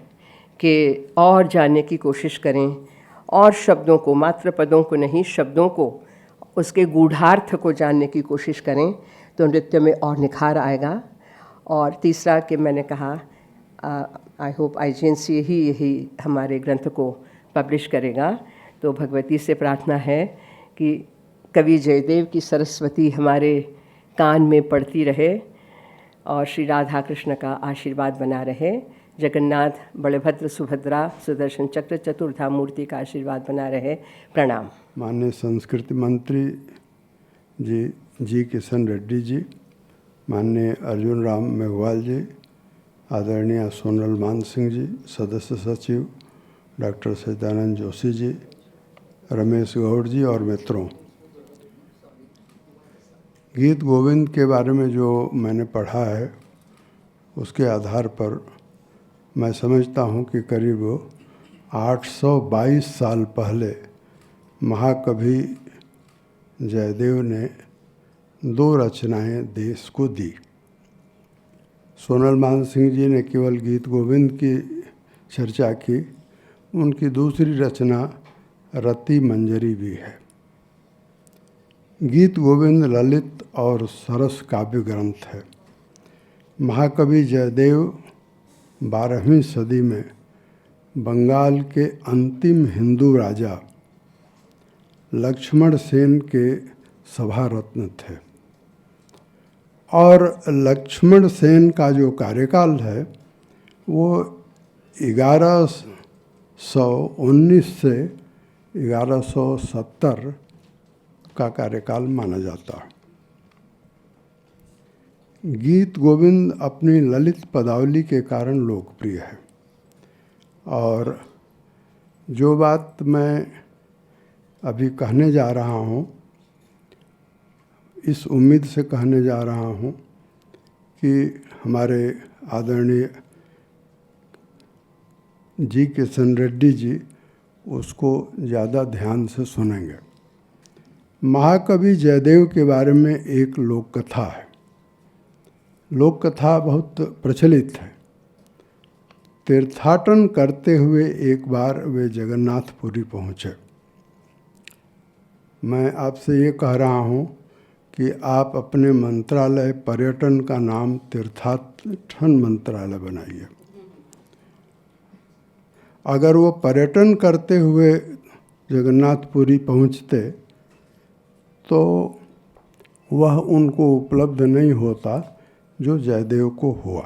कि और जानने की कोशिश करें, और शब्दों को, मात्र पदों को नहीं, शब्दों को उसके गूढ़ार्थ को जानने की कोशिश करें तो नृत्य में और निखार आएगा। और तीसरा कि मैंने कहा आई होप IGNC यही हमारे ग्रंथ को पब्लिश करेगा। तो भगवती से प्रार्थना है कि कवि जयदेव की सरस्वती हमारे कान में पड़ती रहे और श्री राधा कृष्ण का आशीर्वाद बना रहे। जगन्नाथ, बलभद्र, सुभद्रा, सुदर्शन चक्र, चतुर्धा मूर्ति का आशीर्वाद बना रहे। प्रणाम। माननीय संस्कृति मंत्री जी किशन रेड्डी जी, माननीय अर्जुन राम मेघवाल जी, आदरणीय सोनल मान सिंह जी, सदस्य सचिव डॉक्टर सचिदानंद जोशी जी, रमेश गौड़ जी और मित्रों, गीत गोविंद के बारे में जो मैंने पढ़ा है उसके आधार पर मैं समझता हूँ कि करीब 822 साल पहले महाकवि जयदेव ने 2 रचनाएं देश को दी। सोनल मान सिंह जी ने केवल गीत गोविंद की चर्चा की, उनकी दूसरी रचना रति मंजरी भी है। गीत गोविंद ललित और सरस काव्य ग्रंथ है। महाकवि जयदेव 12वीं सदी में बंगाल के अंतिम हिंदू राजा लक्ष्मण सेन के सभा रत्न थे और लक्ष्मण सेन का जो कार्यकाल है वो 1119 से 1170 का कार्यकाल माना जाता है। गीत गोविंद अपनी ललित पदावली के कारण लोकप्रिय है और जो बात मैं अभी कहने जा रहा हूँ इस उम्मीद से कहने जा रहा हूँ कि हमारे आदरणीय जी किशन रेड्डी जी उसको ज़्यादा ध्यान से सुनेंगे। महाकवि जयदेव के बारे में एक लोक कथा है। लोक कथा बहुत प्रचलित है। तीर्थाटन करते हुए एक बार वे जगन्नाथपुरी पहुँचे। मैं आपसे ये कह रहा हूँ कि आप अपने मंत्रालय पर्यटन का नाम तीर्थाटन मंत्रालय बनाइए। अगर वो पर्यटन करते हुए जगन्नाथपुरी पहुँचते तो वह उनको उपलब्ध नहीं होता जो जयदेव को हुआ।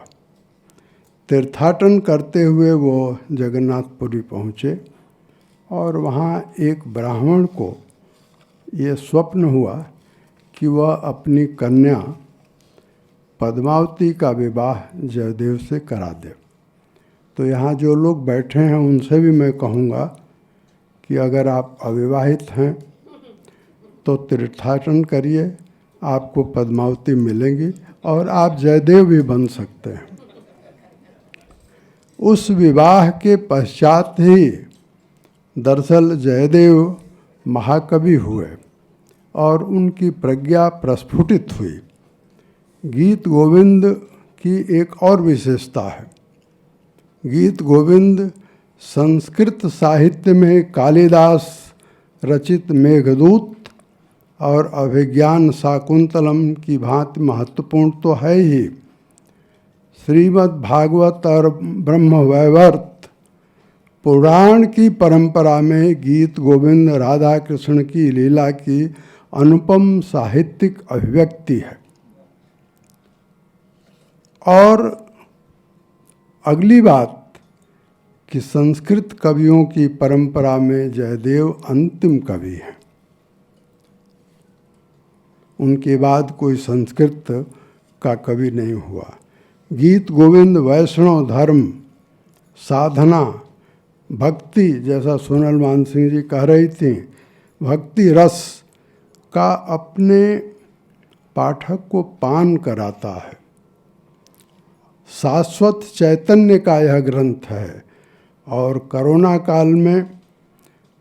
तीर्थाटन करते हुए वो जगन्नाथपुरी पहुँचे और वहाँ एक ब्राह्मण को ये स्वप्न हुआ कि वह अपनी कन्या पद्मावती का विवाह जयदेव से करा दे। तो यहाँ जो लोग बैठे हैं उनसे भी मैं कहूँगा कि अगर आप अविवाहित हैं तो तीर्थाटन करिए, आपको पद्मावती मिलेंगी और आप जयदेव भी बन सकते हैं। उस विवाह के पश्चात ही दरअसल जयदेव महाकवि हुए और उनकी प्रज्ञा प्रस्फुटित हुई। गीत गोविंद की एक और विशेषता है। गीत गोविंद संस्कृत साहित्य में कालिदास रचित मेघदूत और अभिज्ञान शाकुंतलम की भांति महत्वपूर्ण तो है ही, श्रीमद् भागवत और ब्रह्मवैवर्त पुराण की परंपरा में गीत गोविंद राधा कृष्ण की लीला की अनुपम साहित्यिक अभिव्यक्ति है। और अगली बात कि संस्कृत कवियों की परंपरा में जयदेव अंतिम कवि हैं। उनके बाद कोई संस्कृत का कवि नहीं हुआ। गीत गोविंद वैष्णव धर्म, साधना, भक्ति, जैसा सोनल मान सिंह जी कह रही थी, भक्ति रस का अपने पाठक को पान कराता है। शाश्वत चैतन्य का यह ग्रंथ है। और कोरोना काल में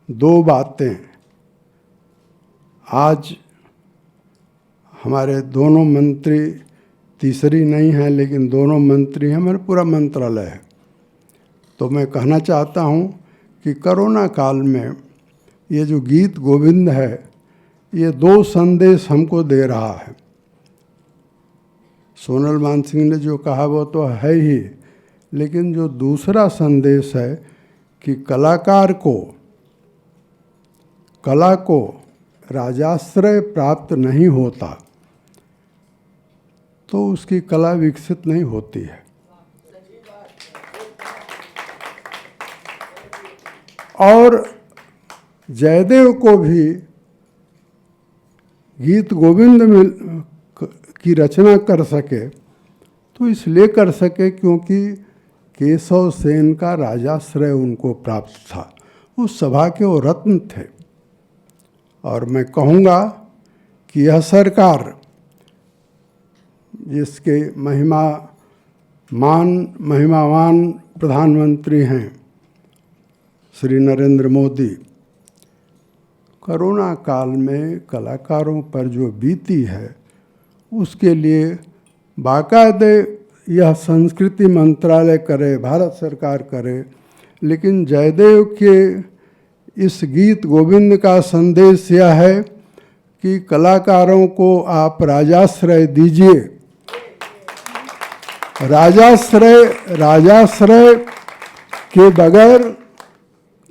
2 बातें आज हमारे दोनों मंत्री, तीसरी नहीं है लेकिन दोनों मंत्री हैं, हमारा पूरा मंत्रालय है। तो मैं कहना चाहता हूँ कि कोरोना काल में ये जो गीत गोविंद है ये दो संदेश हमको दे रहा है। सोनल मानसिंह ने जो कहा वो तो है ही, लेकिन जो दूसरा संदेश है कि कलाकार को, कला को राजाश्रय प्राप्त नहीं होता तो उसकी कला विकसित नहीं होती है। और जयदेव को भी गीत गोविंद की रचना कर सके तो इसलिए कर सके क्योंकि केशव सेन का राजाश्रय उनको प्राप्त था। उस सभा के वो रत्न थे। और मैं कहूँगा कि यह सरकार जिसके महिमावान प्रधानमंत्री हैं श्री नरेंद्र मोदी, कोरोना काल में कलाकारों पर जो बीती है उसके लिए बाकायदे यह संस्कृति मंत्रालय करे, भारत सरकार करे, लेकिन जयदेव के इस गीत गोविंद का संदेश यह है कि कलाकारों को आप राजाश्रय दीजिए। राजाश्रय के बगैर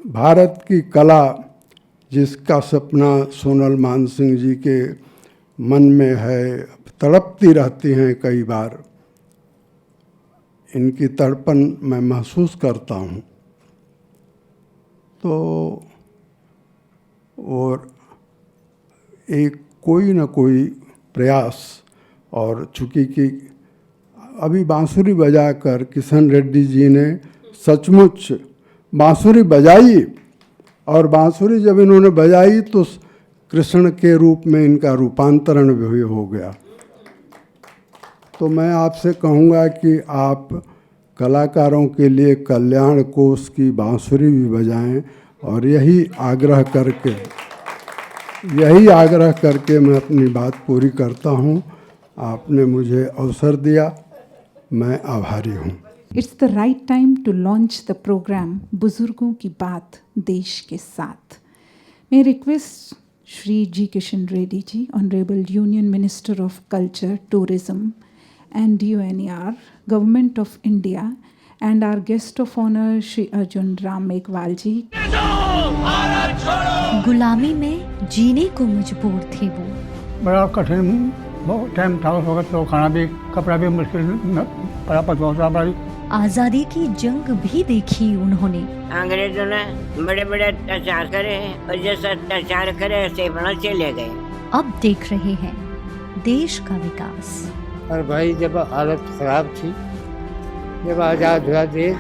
भारत की कला, जिसका सपना सोनल मानसिंह जी के मन में है, तड़पती रहती हैं कई बार, इनकी तड़पन मैं महसूस करता हूँ। तो और एक कोई न कोई प्रयास, और चूँकि कि अभी बांसुरी बजाकर किशन रेड्डी जी ने सचमुच बांसुरी बजाई, और बांसुरी जब इन्होंने बजाई तो कृष्ण के रूप में इनका रूपांतरण भी हो गया। तो मैं आपसे कहूँगा कि आप कलाकारों के लिए कल्याण कोष की बांसुरी भी बजाएं, और यही आग्रह करके मैं अपनी बात पूरी करता हूँ। आपने मुझे अवसर दिया, मैं आभारी हूँ। It's the right time to launch the program बुजुर्गों की बात देश के साथ। मैं request Shri ji Kishan Reddy ji, honourable union minister of culture, tourism and UNER, Government of India, and our guest of honor Shri Arjun Ram Meghwal जी। गुलामी में जीने को मजबूर थे वो। बड़ा कठिन बहुत टाइम था उस वक्त, तो खाना भी कपड़ा भी मुश्किल प्राप्त होता भाई। आज़ादी की जंग भी देखी उन्होंने। अंग्रेजों ने बड़े बड़े अत्याचार करे और जैसे अत्याचार करे ऐसे बना चले गए। अब देख रहे हैं देश का विकास। और भाई जब हालत खराब थी, जब आज़ाद हुआ देश,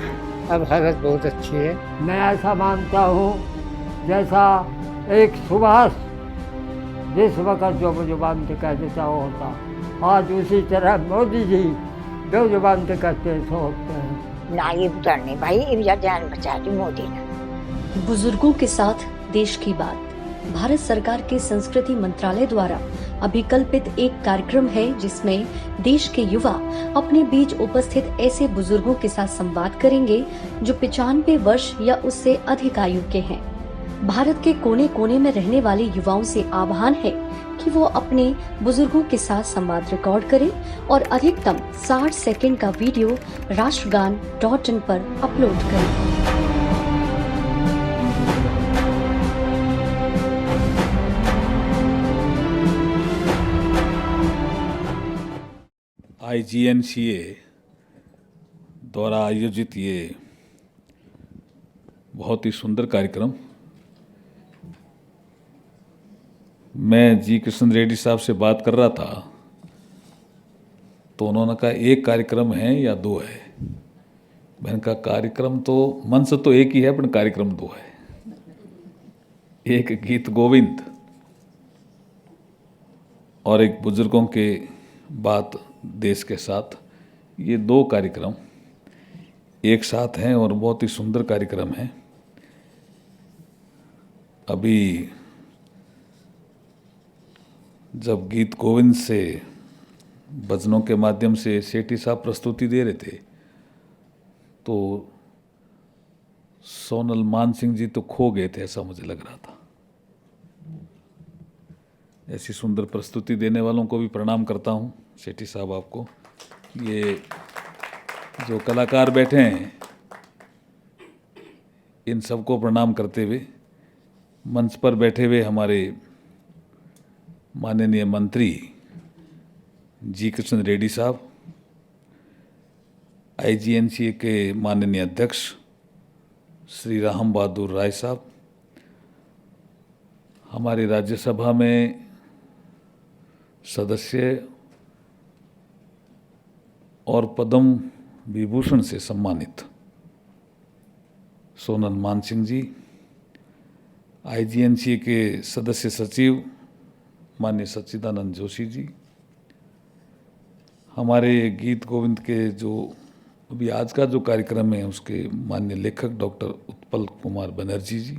अब हालत बहुत अच्छी है। मैं ऐसा मानता हूँ जैसा एक सुभाष जिस वक्त जो जुबान से कह देता वो होता, आज उसी तरह मोदी जी जो जुबान से कहते हैं सो होते हैं। ना ये नहीं भाई, ये जान बचा दी मोदी ने। बुजुर्गों के साथ देश की बात भारत सरकार के संस्कृति मंत्रालय द्वारा अभिकल्पित एक कार्यक्रम है, जिसमें देश के युवा अपने बीच उपस्थित ऐसे बुजुर्गों के साथ संवाद करेंगे जो 95 वर्ष या उससे अधिक आयु के हैं। भारत के कोने कोने में रहने वाले युवाओं से आह्वान है कि वो अपने बुजुर्गों के साथ संवाद रिकॉर्ड करें और अधिकतम 60 सेकंड का वीडियो राष्ट्रगान.in पर अपलोड करें। IGNCA द्वारा आयोजित ये बहुत ही सुंदर कार्यक्रम, मैं जी किशन रेड्डी साहब से बात कर रहा था तो उन्होंने कहा एक कार्यक्रम है या दो है। मैंने कहा कार्यक्रम तो मंच तो एक ही है पर कार्यक्रम दो है, एक गीत गोविंद और एक बुजुर्गों के बात देश के साथ। ये दो कार्यक्रम एक साथ हैं और बहुत ही सुंदर कार्यक्रम है। अभी जब गीत गोविंद से भजनों के माध्यम से सेठी साहब प्रस्तुति दे रहे थे तो सोनल मानसिंह जी तो खो गए थे, ऐसा मुझे लग रहा था। ऐसी सुंदर प्रस्तुति देने वालों को भी प्रणाम करता हूँ। सेठी साहब आपको, ये जो कलाकार बैठे हैं इन सबको प्रणाम करते हुए, मंच पर बैठे हुए हमारे माननीय मंत्री जी किशन रेड्डी साहब, IGNCA के माननीय अध्यक्ष श्री राम बहादुर राय साहब, हमारी राज्यसभा में सदस्य और पद्म विभूषण से सम्मानित सोनल मानसिंह जी, IGNCA के सदस्य सचिव माननीय सच्चिदानंद जोशी जी, हमारे गीत गोविंद के जो अभी आज का जो कार्यक्रम है उसके माननीय लेखक डॉक्टर उत्पल कुमार बनर्जी जी,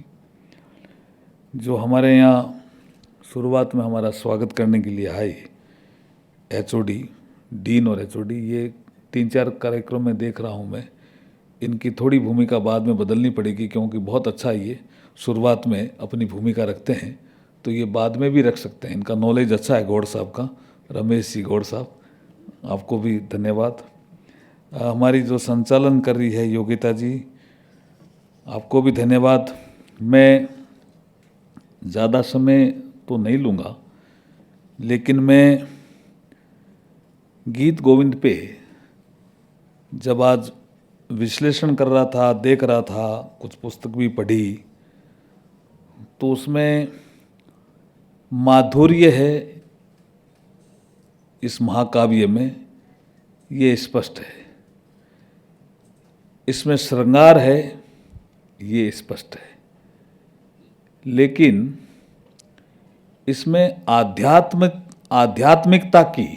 जो हमारे यहाँ शुरुआत में हमारा स्वागत करने के लिए आए, HOD, डीन और HOD, ये 3-4 कार्यक्रम में देख रहा हूँ मैं, इनकी थोड़ी भूमिका बाद में बदलनी पड़ेगी क्योंकि बहुत अच्छा ये शुरुआत में अपनी भूमिका रखते हैं, तो ये बाद में भी रख सकते हैं। इनका नॉलेज अच्छा है गौड़ साहब का, रमेश जी गौड़ साहब, आपको भी धन्यवाद। हमारी जो संचालन कर रही है योगिता जी, आपको भी धन्यवाद। मैं ज़्यादा समय तो नहीं लूँगा, लेकिन मैं गीत गोविंद पे जब आज विश्लेषण कर रहा था, देख रहा था, कुछ पुस्तक भी पढ़ी, तो उसमें माधुर्य है इस महाकाव्य में, ये स्पष्ट है। इसमें श्रृंगार है, ये स्पष्ट है, लेकिन इसमें आध्यात्मिकता की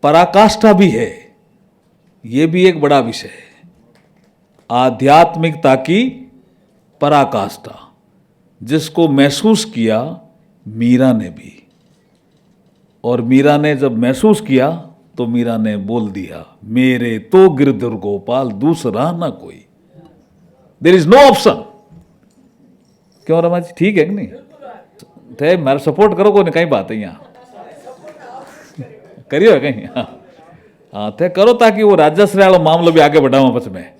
पराकाष्ठा भी है, ये भी एक बड़ा विषय है। आध्यात्मिकता की पराकाष्ठा, जिसको महसूस किया मीरा ने भी, और मीरा ने जब महसूस किया तो मीरा ने बोल दिया, मेरे तो गिरधर गोपाल दूसरा ना कोई, देयर इज नो ऑप्शन। क्यों रमा जी, ठीक है कि नहीं? थे मेरा सपोर्ट करो, को नहीं कहीं बात है यहाँ करियो कहीं, हाँ थे करो, ताकि वो राजश्री वाला मामलो भी आगे बढ़ाओ बच में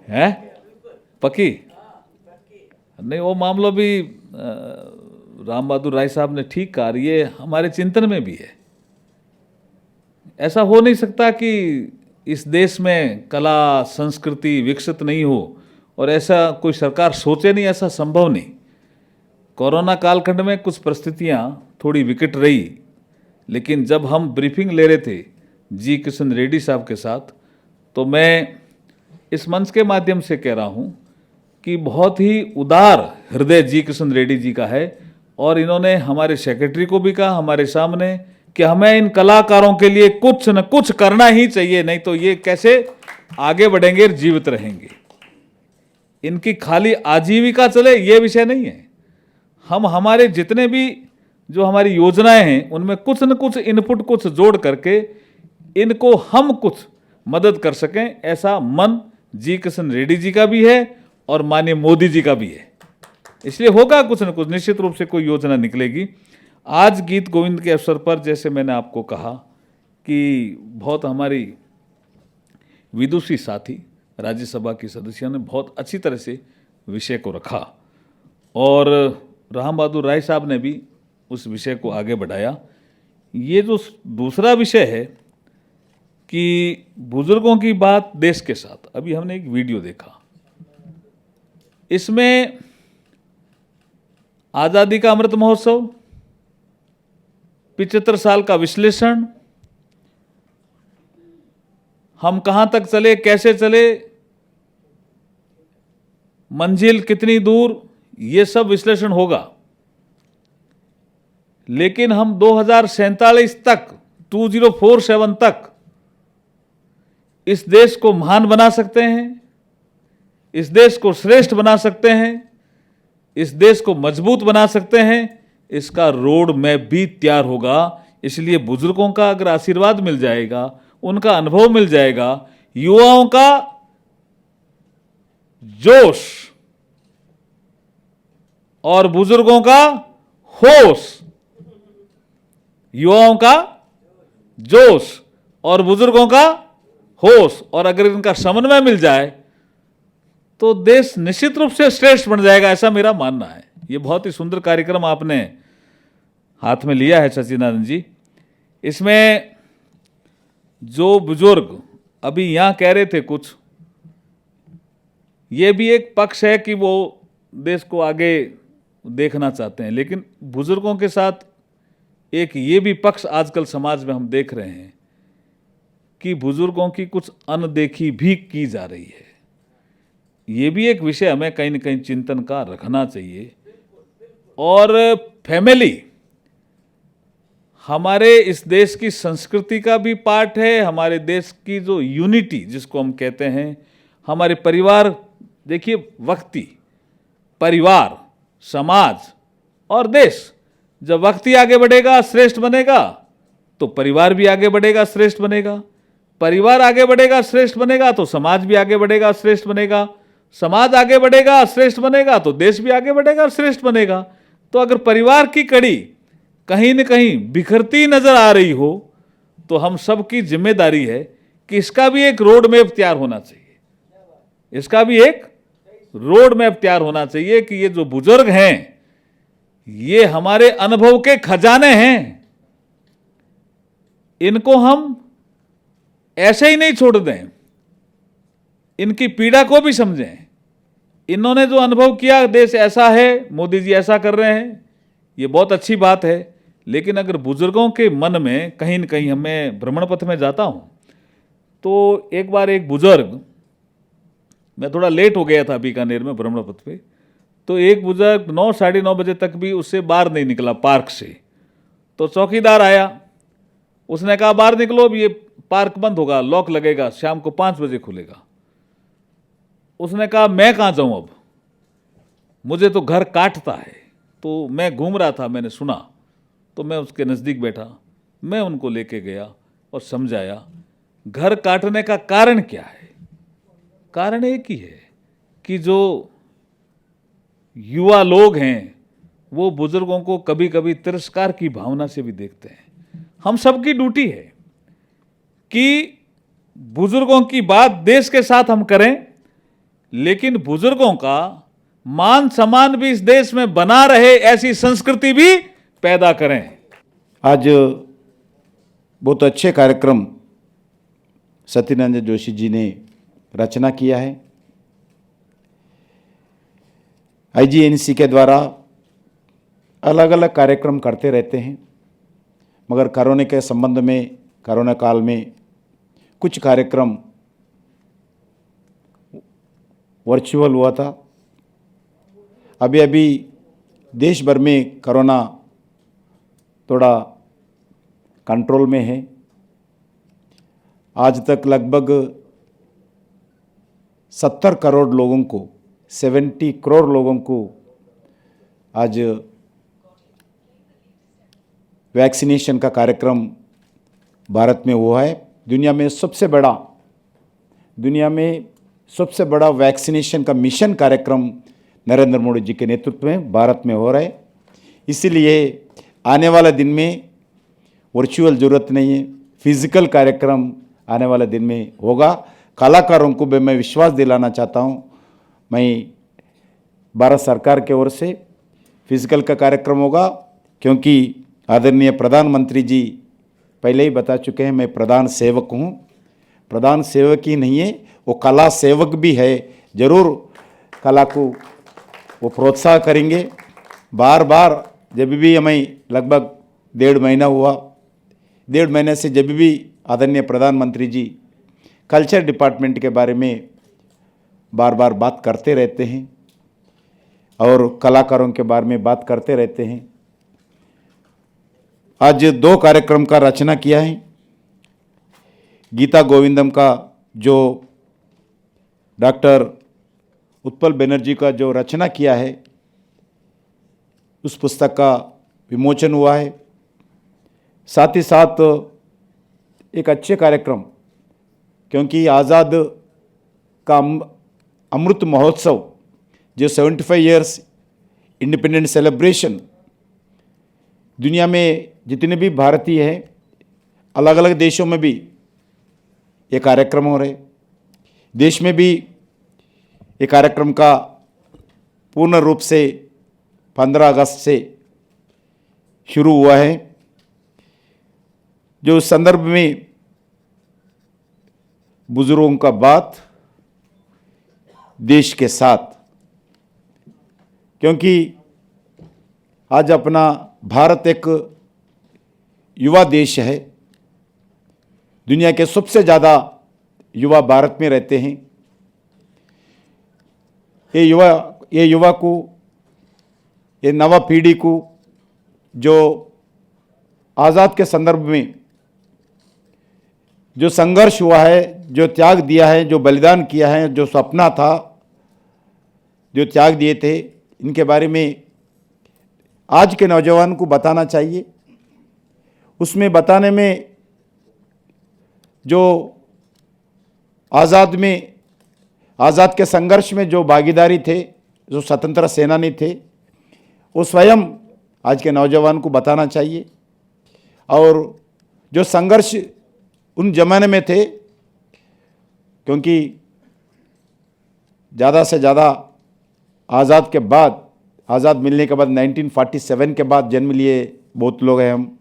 है पक्की नहीं, वो मामलो भी राम बहादुर राय साहब ने ठीक कहा, ये हमारे चिंतन में भी है। ऐसा हो नहीं सकता कि इस देश में कला संस्कृति विकसित नहीं हो और ऐसा कोई सरकार सोचे नहीं, ऐसा संभव नहीं। कोरोना कालखंड में कुछ परिस्थितियां थोड़ी विकट रही, लेकिन जब हम ब्रीफिंग ले रहे थे जी किशन रेड्डी साहब के साथ, तो मैं इस मंच के माध्यम से कह रहा हूं कि बहुत ही उदार हृदय जी किशन रेड्डी जी का है, और इन्होंने हमारे सेक्रेटरी को भी कहा हमारे सामने कि हमें इन कलाकारों के लिए कुछ न कुछ करना ही चाहिए, नहीं तो ये कैसे आगे बढ़ेंगे और जीवित रहेंगे। इनकी खाली आजीविका चले ये विषय नहीं है। हम हमारे जितने भी जो हमारी योजनाएं हैं उनमें कुछ न कुछ इनपुट कुछ जोड़ करके इनको हम कुछ मदद कर सकें, ऐसा मन जी किशन रेड्डी जी का भी है और माननीय मोदी जी का भी है। इसलिए होगा कुछ न कुछ, निश्चित रूप से कोई योजना निकलेगी। आज गीत गोविंद के अवसर पर जैसे मैंने आपको कहा कि बहुत हमारी विदुषी साथी राज्यसभा की सदस्यों ने बहुत अच्छी तरह से विषय को रखा, और राम बहादुर राय साहब ने भी उस विषय को आगे बढ़ाया। ये जो दूसरा विषय है कि बुजुर्गों की बात देश के साथ, अभी हमने एक वीडियो देखा, इसमें आज़ादी का अमृत महोत्सव, 75 साल का विश्लेषण, हम कहां तक चले, कैसे चले, मंजिल कितनी दूर, ये सब विश्लेषण होगा। लेकिन हम 2047 तक, 2047 तक इस देश को महान बना सकते हैं, इस देश को श्रेष्ठ बना सकते हैं, इस देश को मजबूत बना सकते हैं, इसका रोड मैप भी तैयार होगा। इसलिए बुजुर्गों का अगर आशीर्वाद मिल जाएगा, उनका अनुभव मिल जाएगा, युवाओं का जोश और बुजुर्गों का होश, युवाओं का जोश और बुजुर्गों का होश, और अगर इनका समन्वय मिल जाए तो देश निश्चित रूप से श्रेष्ठ बन जाएगा, ऐसा मेरा मानना है। ये बहुत ही सुंदर कार्यक्रम आपने हाथ में लिया है सचिदानंद जी। इसमें जो बुजुर्ग अभी यहां कह रहे थे कुछ, ये भी एक पक्ष है कि वो देश को आगे देखना चाहते हैं, लेकिन बुजुर्गों के साथ एक ये भी पक्ष आजकल समाज में हम देख रहे हैं कि बुजुर्गों की कुछ अनदेखी भी की जा रही है। ये भी एक विषय हमें कहीं न कहीं चिंतन का रखना चाहिए। और फैमिली हमारे इस देश की संस्कृति का भी पार्ट है, हमारे देश की जो यूनिटी जिसको हम कहते हैं, हमारे परिवार, देखिए व्यक्ति, परिवार, समाज और देश, जब व्यक्ति आगे बढ़ेगा, श्रेष्ठ बनेगा, तो परिवार भी आगे बढ़ेगा, श्रेष्ठ बनेगा, परिवार आगे बढ़ेगा, श्रेष्ठ बनेगा, तो समाज भी आगे बढ़ेगा, श्रेष्ठ बनेगा, समाज आगे बढ़ेगा, श्रेष्ठ बनेगा, तो देश भी आगे बढ़ेगा, श्रेष्ठ बनेगा। तो अगर परिवार की कड़ी कहीं न कहीं बिखरती नजर आ रही हो तो हम सबकी जिम्मेदारी है कि इसका भी एक रोड मैप तैयार होना चाहिए, इसका भी एक रोड मैप तैयार होना चाहिए कि ये जो बुजुर्ग हैं ये हमारे अनुभव के खजाने हैं, इनको हम ऐसे ही नहीं छोड़ दें, इनकी पीड़ा को भी समझें। इन्होंने जो अनुभव किया, देश ऐसा है, मोदी जी ऐसा कर रहे हैं, ये बहुत अच्छी बात है, लेकिन अगर बुजुर्गों के मन में कहीं न कहीं, हमें भ्रमण पथ में जाता हूं तो एक बार एक बुजुर्ग, मैं थोड़ा लेट हो गया था बीकानेर में भ्रमण पथ पे, तो एक बुजुर्ग 9 साढ़े 9 बजे तक भी उससे बाहर नहीं निकला पार्क से। तो चौकीदार आया, उसने कहा बाहर निकलो, अब ये पार्क बंद होगा, लॉक लगेगा, शाम को 5 बजे खुलेगा। उसने कहा मैं कहाँ जाऊं, अब मुझे तो घर काटता है। तो मैं घूम रहा था, मैंने सुना, तो मैं उसके नज़दीक बैठा, मैं उनको लेके गया और समझाया घर काटने का कारण क्या है। कारण एक ही है कि जो युवा लोग हैं वो बुजुर्गों को कभी कभी तिरस्कार की भावना से भी देखते हैं। हम सबकी ड्यूटी है कि बुजुर्गों की बात देश के साथ हम करें, लेकिन बुजुर्गों का मान सम्मान भी इस देश में बना रहे, ऐसी संस्कृति भी पैदा करें। आज बहुत अच्छे कार्यक्रम सत्येंद्र जोशी जी ने रचना किया है। IGNC के द्वारा अलग अलग कार्यक्रम करते रहते हैं, मगर कोरोना के संबंध में, कोरोना काल में कुछ कार्यक्रम वर्चुअल हुआ था। अभी अभी देश भर में कोरोना थोड़ा कंट्रोल में है। आज तक लगभग 70 करोड़ लोगों को, 70 करोड़ लोगों को आज वैक्सीनेशन का कार्यक्रम भारत में हुआ है। दुनिया में सबसे बड़ा वैक्सीनेशन का मिशन कार्यक्रम नरेंद्र मोदी जी के नेतृत्व में भारत में हो रहा है। इसीलिए आने वाले दिन में वर्चुअल जरूरत नहीं है, फिजिकल कार्यक्रम आने वाले दिन में होगा। कलाकारों को भी मैं विश्वास दिलाना चाहता हूं, मैं भारत सरकार की ओर से फिजिकल का कार्यक्रम होगा, क्योंकि आदरणीय प्रधानमंत्री जी पहले ही बता चुके हैं, मैं प्रधान सेवक हूं। प्रधान सेवक ही नहीं है, वो कला सेवक भी है। जरूर कला को वो प्रोत्साहन करेंगे। बार बार जब भी हमें लगभग 1.5 महीना हुआ, 1.5 महीने से जब भी आदरणीय प्रधानमंत्री जी कल्चर डिपार्टमेंट के बारे में बार बार बात करते रहते हैं और कलाकारों के बारे में बात करते रहते हैं। आज 2 कार्यक्रम का रचना किया है। गीता गोविंदम का जो डॉक्टर उत्पल बनर्जी का जो रचना किया है, उस पुस्तक का विमोचन हुआ है। साथ ही साथ एक अच्छे कार्यक्रम, क्योंकि आज़ाद का अमृत महोत्सव जो 75 ईयर्स इंडिपेंडेंस सेलिब्रेशन दुनिया में जितने भी भारतीय हैं, अलग अलग देशों में भी ये कार्यक्रम हो रहे, देश में भी ये कार्यक्रम का पूर्ण रूप से 15 अगस्त से शुरू हुआ है, जो उस संदर्भ में बुजुर्गों का बात देश के साथ, क्योंकि आज अपना भारत एक युवा देश है, दुनिया के सबसे ज़्यादा युवा भारत में रहते हैं। ये युवा को, ये नवा पीढ़ी को जो आज़ाद के संदर्भ में जो संघर्ष हुआ है, जो त्याग दिया है, जो बलिदान किया है, जो सपना था, जो त्याग दिए थे, इनके बारे में आज के नौजवान को बताना चाहिए। उसमें बताने में जो आज़ाद के संघर्ष में जो भागीदारी थे, जो स्वतंत्र सेनानी थे, वो स्वयं आज के नौजवान को बताना चाहिए। और जो संघर्ष उन जमाने में थे, क्योंकि ज़्यादा से ज़्यादा आज़ाद मिलने के बाद 1947 के बाद जन्म लिए बहुत लोग हैं हम,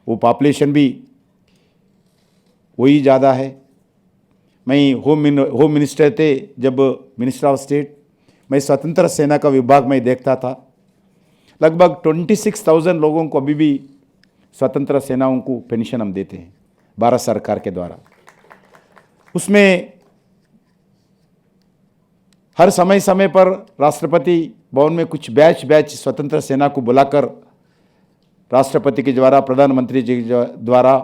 वो पॉपुलेशन भी वही ज़्यादा है। मैं होम मिनिस्टर थे, जब मिनिस्टर ऑफ स्टेट, मैं स्वतंत्र सेना का विभाग में देखता था। लगभग 26,000 लोगों को अभी भी स्वतंत्र सेनाओं को पेंशन हम देते हैं भारत सरकार के द्वारा। उसमें हर समय पर राष्ट्रपति भवन में कुछ बैच स्वतंत्र सेना को बुलाकर राष्ट्रपति के द्वारा, प्रधानमंत्री जी के द्वारा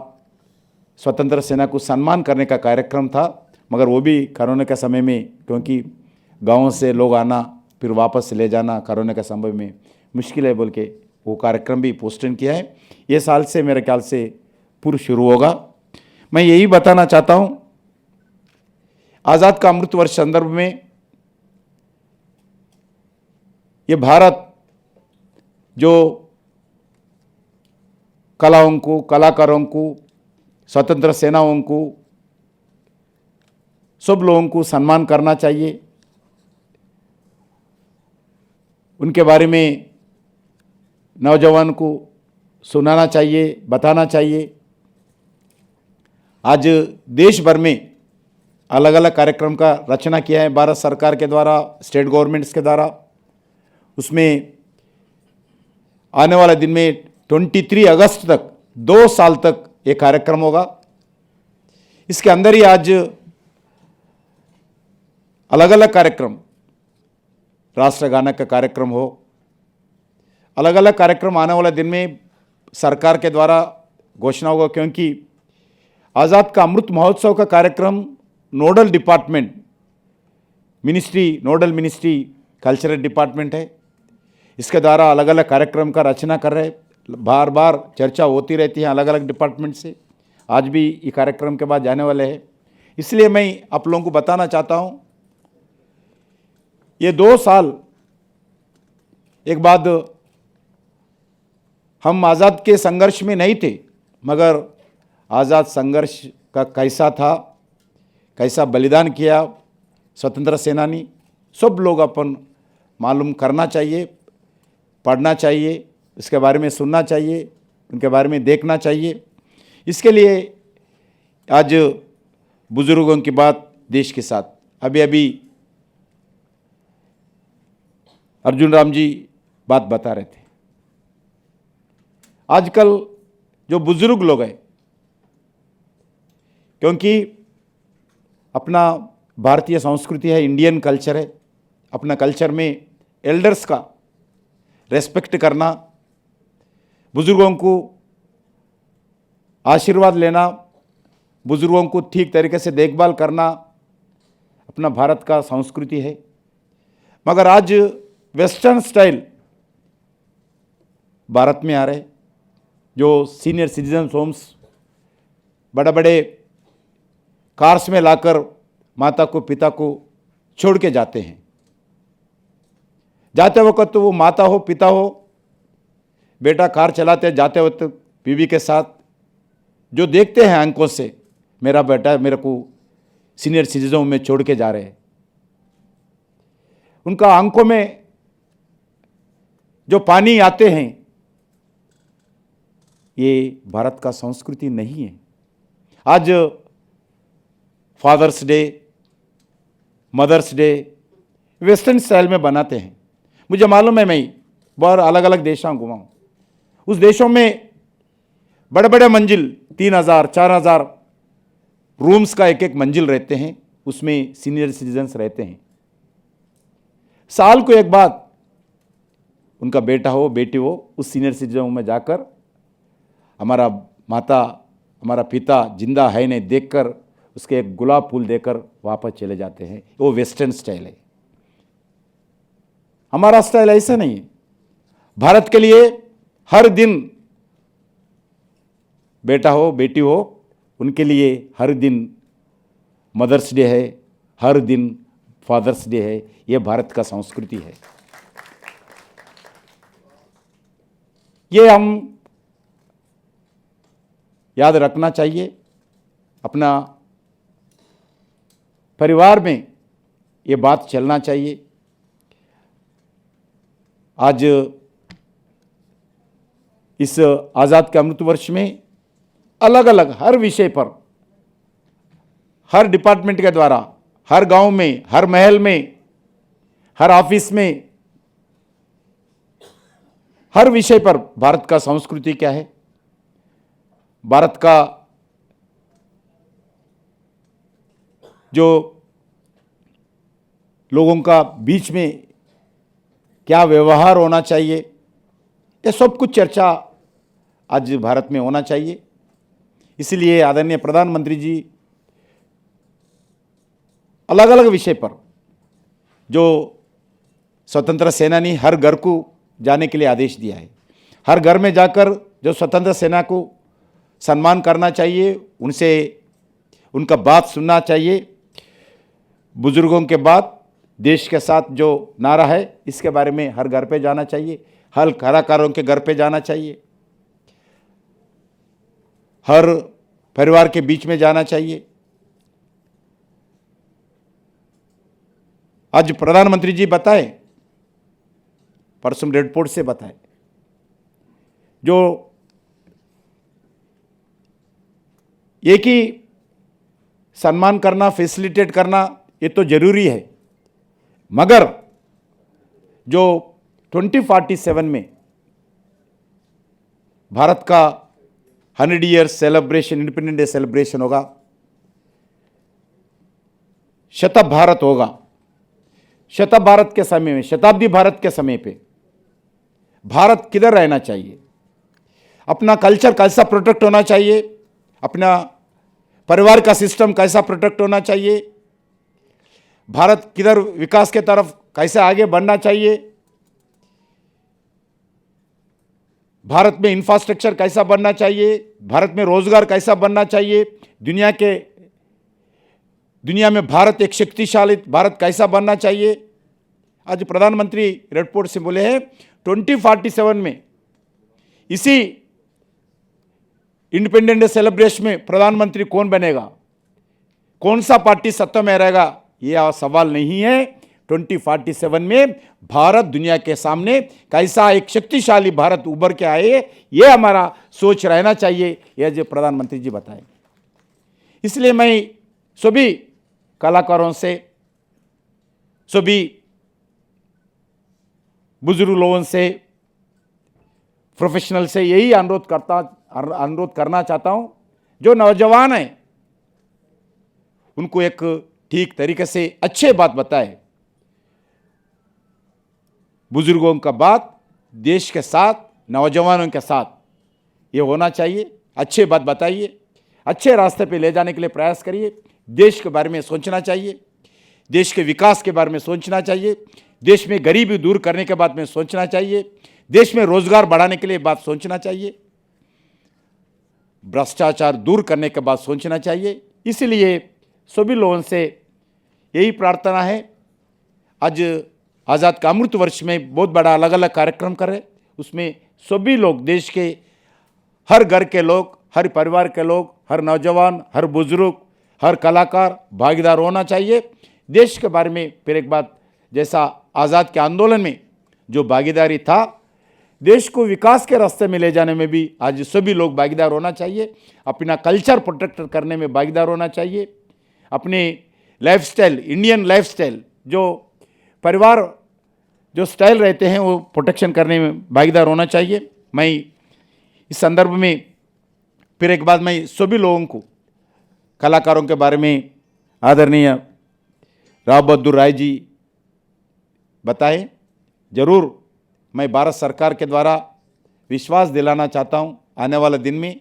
स्वतंत्र सेना को सम्मान करने का कार्यक्रम था। मगर वो भी कोरोना के समय में, क्योंकि गाँव से लोग आना फिर वापस ले जाना कोरोना के समय में मुश्किल है बोल के वो कार्यक्रम भी पोस्टपोन किया है। ये साल से मेरे ख्याल से पूर्व शुरू होगा। मैं यही बताना चाहता हूँ, आज़ाद का अमृत वर्ष संदर्भ में ये भारत जो कलाओं को, कलाकारों को, स्वतंत्र सेनाओं को, सब लोगों को सम्मान करना चाहिए, उनके बारे में नौजवान को सुनाना चाहिए, बताना चाहिए। आज देश भर में अलग अलग कार्यक्रम का रचना किया है भारत सरकार के द्वारा, स्टेट गवर्नमेंट्स के द्वारा। उसमें आने वाले दिन में 23 अगस्त तक 2 साल तक ये कार्यक्रम होगा। इसके अंदर ही आज अलग अलग कार्यक्रम, राष्ट्रगान का कार्यक्रम हो, अलग अलग कार्यक्रम आने वाले दिन में सरकार के द्वारा घोषणा होगा, क्योंकि आज़ाद का अमृत महोत्सव का कार्यक्रम नोडल मिनिस्ट्री कल्चरल डिपार्टमेंट है। इसके द्वारा अलग अलग कार्यक्रम का रचना कर रहे, बार बार चर्चा होती रहती है अलग अलग डिपार्टमेंट से। आज भी ये कार्यक्रम के बाद जाने वाले हैं। इसलिए मैं आप लोगों को बताना चाहता हूँ, ये 2 साल एक बाद हम आज़ाद के संघर्ष में नहीं थे, मगर आज़ाद संघर्ष का कैसा था, कैसा बलिदान किया स्वतंत्र सेनानी, सब लोग अपन मालूम करना चाहिए, पढ़ना चाहिए, इसके बारे में सुनना चाहिए, उनके बारे में देखना चाहिए। इसके लिए आज बुजुर्गों की बात देश के साथ, अभी अर्जुन राम जी बात बता रहे थे। आजकल जो बुजुर्ग लोग हैं, क्योंकि अपना भारतीय संस्कृति है, इंडियन कल्चर है, अपना कल्चर में एल्डर्स का रेस्पेक्ट करना, बुजुर्गों को आशीर्वाद लेना, बुजुर्गों को ठीक तरीके से देखभाल करना अपना भारत का संस्कृति है। मगर आज वेस्टर्न स्टाइल भारत में आ रहे, जो सीनियर सिटीजन होम्स बड़े बड़े कार्स में लाकर माता को पिता को छोड़ के जाते हैं। जाते वक्त तो वो माता हो पिता हो, बेटा कार चलाते जाते वक्त बीवी के साथ जो देखते हैं आंखों से, मेरा बेटा मेरे को सीनियर सिटीजन में छोड़ के जा रहे हैं, उनका आंखों में जो पानी आते हैं, ये भारत का संस्कृति नहीं है। आज Father's Day, Mother's Day western style में बनाते हैं। मुझे मालूम है, मैं बहुत अलग अलग देशों घुमा हूँ, उस देशों में बड़े बड़े मंजिल 3000 4000 रूम्स का एक एक मंजिल रहते हैं, उसमें सीनियर सिटीजन्स रहते हैं। साल को एक बार उनका बेटा हो बेटी हो उस सीनियर सिटीजन में जाकर हमारा माता हमारा पिता जिंदा है नहीं देखकर उसके एक गुलाब फूल देकर वापस चले जाते हैं। वो वेस्टर्न स्टाइल है। हमारा स्टाइल ऐसा नहीं है। भारत के लिए हर दिन बेटा हो बेटी हो, उनके लिए हर दिन मदर्स डे है, हर दिन फादर्स डे है। ये भारत का संस्कृति है। ये हम याद रखना चाहिए। अपना परिवार में ये बात चलना चाहिए। आज इस आज़ाद के अमृत वर्ष में अलग अलग हर विषय पर, हर डिपार्टमेंट के द्वारा, हर गांव में, हर महल में, हर ऑफिस में, हर विषय पर भारत का संस्कृति क्या है, भारत का जो लोगों का बीच में क्या व्यवहार होना चाहिए, ये सब कुछ चर्चा आज भारत में होना चाहिए। इसलिए आदरणीय प्रधानमंत्री जी अलग अलग विषय पर जो स्वतंत्र सेनानी हर घर को जाने के लिए आदेश दिया है, हर घर में जाकर जो स्वतंत्र सेना को सम्मान करना चाहिए, उनसे उनका बात सुनना चाहिए। बुजुर्गों के बाद देश के साथ जो नारा है, इसके बारे में हर घर पे जाना चाहिए, हर कलाकारों के घर पे जाना चाहिए, हर परिवार के बीच में जाना चाहिए। आज प्रधानमंत्री जी बताए, परसों रेड फोर्ट से बताए, जो एक ही सम्मान करना, फैसिलिटेट करना ये तो जरूरी है, मगर जो 2047 में भारत का 100 year celebration, independence day celebration होगा, शतक भारत होगा। शतक भारत के समय में, शताब्दी भारत के समय पे भारत किधर रहना चाहिए, अपना कल्चर कैसा प्रोटेक्ट होना चाहिए, अपना परिवार का सिस्टम कैसा प्रोटेक्ट होना चाहिए, भारत किधर विकास के तरफ कैसे आगे बढ़ना चाहिए, भारत में इंफ्रास्ट्रक्चर कैसा बनना चाहिए, भारत में रोजगार कैसा बनना चाहिए, दुनिया में भारत एक शक्तिशाली भारत कैसा बनना चाहिए। आज प्रधानमंत्री रेड फोर्ट से बोले हैं 2047 में इसी इंडिपेंडेंस डे सेलिब्रेशन में प्रधानमंत्री कौन बनेगा, कौन सा पार्टी सत्ता में रहेगा, यह सवाल नहीं है। 2047 में भारत दुनिया के सामने कैसा एक शक्तिशाली भारत उभर के आए, यह हमारा सोच रहना चाहिए, यह जो प्रधानमंत्री जी बताए। इसलिए मैं सभी कलाकारों से, सभी बुजुर्ग लोगों से, प्रोफेशनल से यही अनुरोध करना चाहता हूं, जो नौजवान हैं उनको एक ठीक तरीके से अच्छे बात बताए। बुजुर्गों का बात देश के साथ, नौजवानों के साथ ये होना चाहिए। अच्छे बात बताइए, अच्छे रास्ते पे ले जाने के लिए प्रयास करिए। देश के बारे में सोचना चाहिए, देश के विकास के बारे में सोचना चाहिए, देश में गरीबी दूर करने के बारे में सोचना चाहिए, देश में रोजगार बढ़ाने के लिए बात सोचना चाहिए, भ्रष्टाचार दूर करने के बाद सोचना चाहिए। इसलिए सभी लोगों से यही प्रार्थना है। आज आज़ाद का अमृत वर्ष में बहुत बड़ा अलग अलग कार्यक्रम कर रहे, उसमें सभी लोग, देश के हर घर के लोग, हर परिवार के लोग, हर नौजवान, हर बुजुर्ग, हर कलाकार भागीदार होना चाहिए। देश के बारे में फिर एक बात, जैसा आज़ाद के आंदोलन में जो भागीदारी था, देश को विकास के रास्ते में ले जाने में भी आज सभी लोग भागीदार होना चाहिए। अपना कल्चर प्रोटेक्ट करने में भागीदार होना चाहिए। अपने लाइफस्टाइल, इंडियन लाइफस्टाइल, जो परिवार जो स्टाइल रहते हैं वो प्रोटेक्शन करने में भागीदार होना चाहिए। मैं इस संदर्भ में फिर एक बात मैं सभी लोगों को, कलाकारों के बारे में आदरणीय राव बहादुर राय जी बताए, जरूर मैं भारत सरकार के द्वारा विश्वास दिलाना चाहता हूं, आने वाले दिन में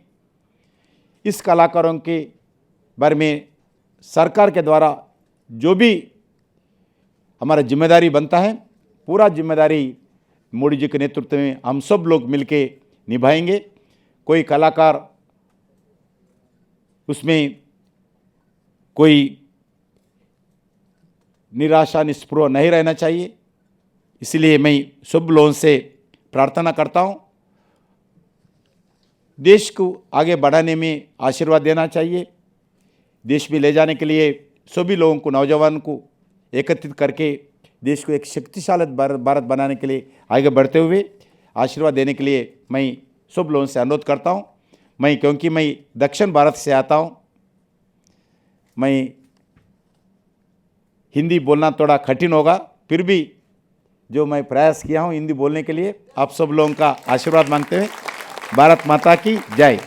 इस कलाकारों के बारे में सरकार के द्वारा जो भी हमारा जिम्मेदारी बनता है, पूरा जिम्मेदारी मोदी जी के नेतृत्व में हम सब लोग मिलके निभाएंगे। कोई कलाकार उसमें कोई निराशा निस्पृह नहीं रहना चाहिए। इसलिए मैं सब लोगों से प्रार्थना करता हूं, देश को आगे बढ़ाने में आशीर्वाद देना चाहिए। देश में ले जाने के लिए सभी लोगों को, नौजवान को एकत्रित करके देश को एक शक्तिशाली भारत बनाने के लिए आगे बढ़ते हुए आशीर्वाद देने के लिए मैं सब लोगों से अनुरोध करता हूं। क्योंकि मैं दक्षिण भारत से आता हूं, मैं हिंदी बोलना थोड़ा कठिन होगा, फिर भी जो मैं प्रयास किया हूं हिंदी बोलने के लिए, आप सब लोगों का आशीर्वाद मांगते हुए भारत माता की जय।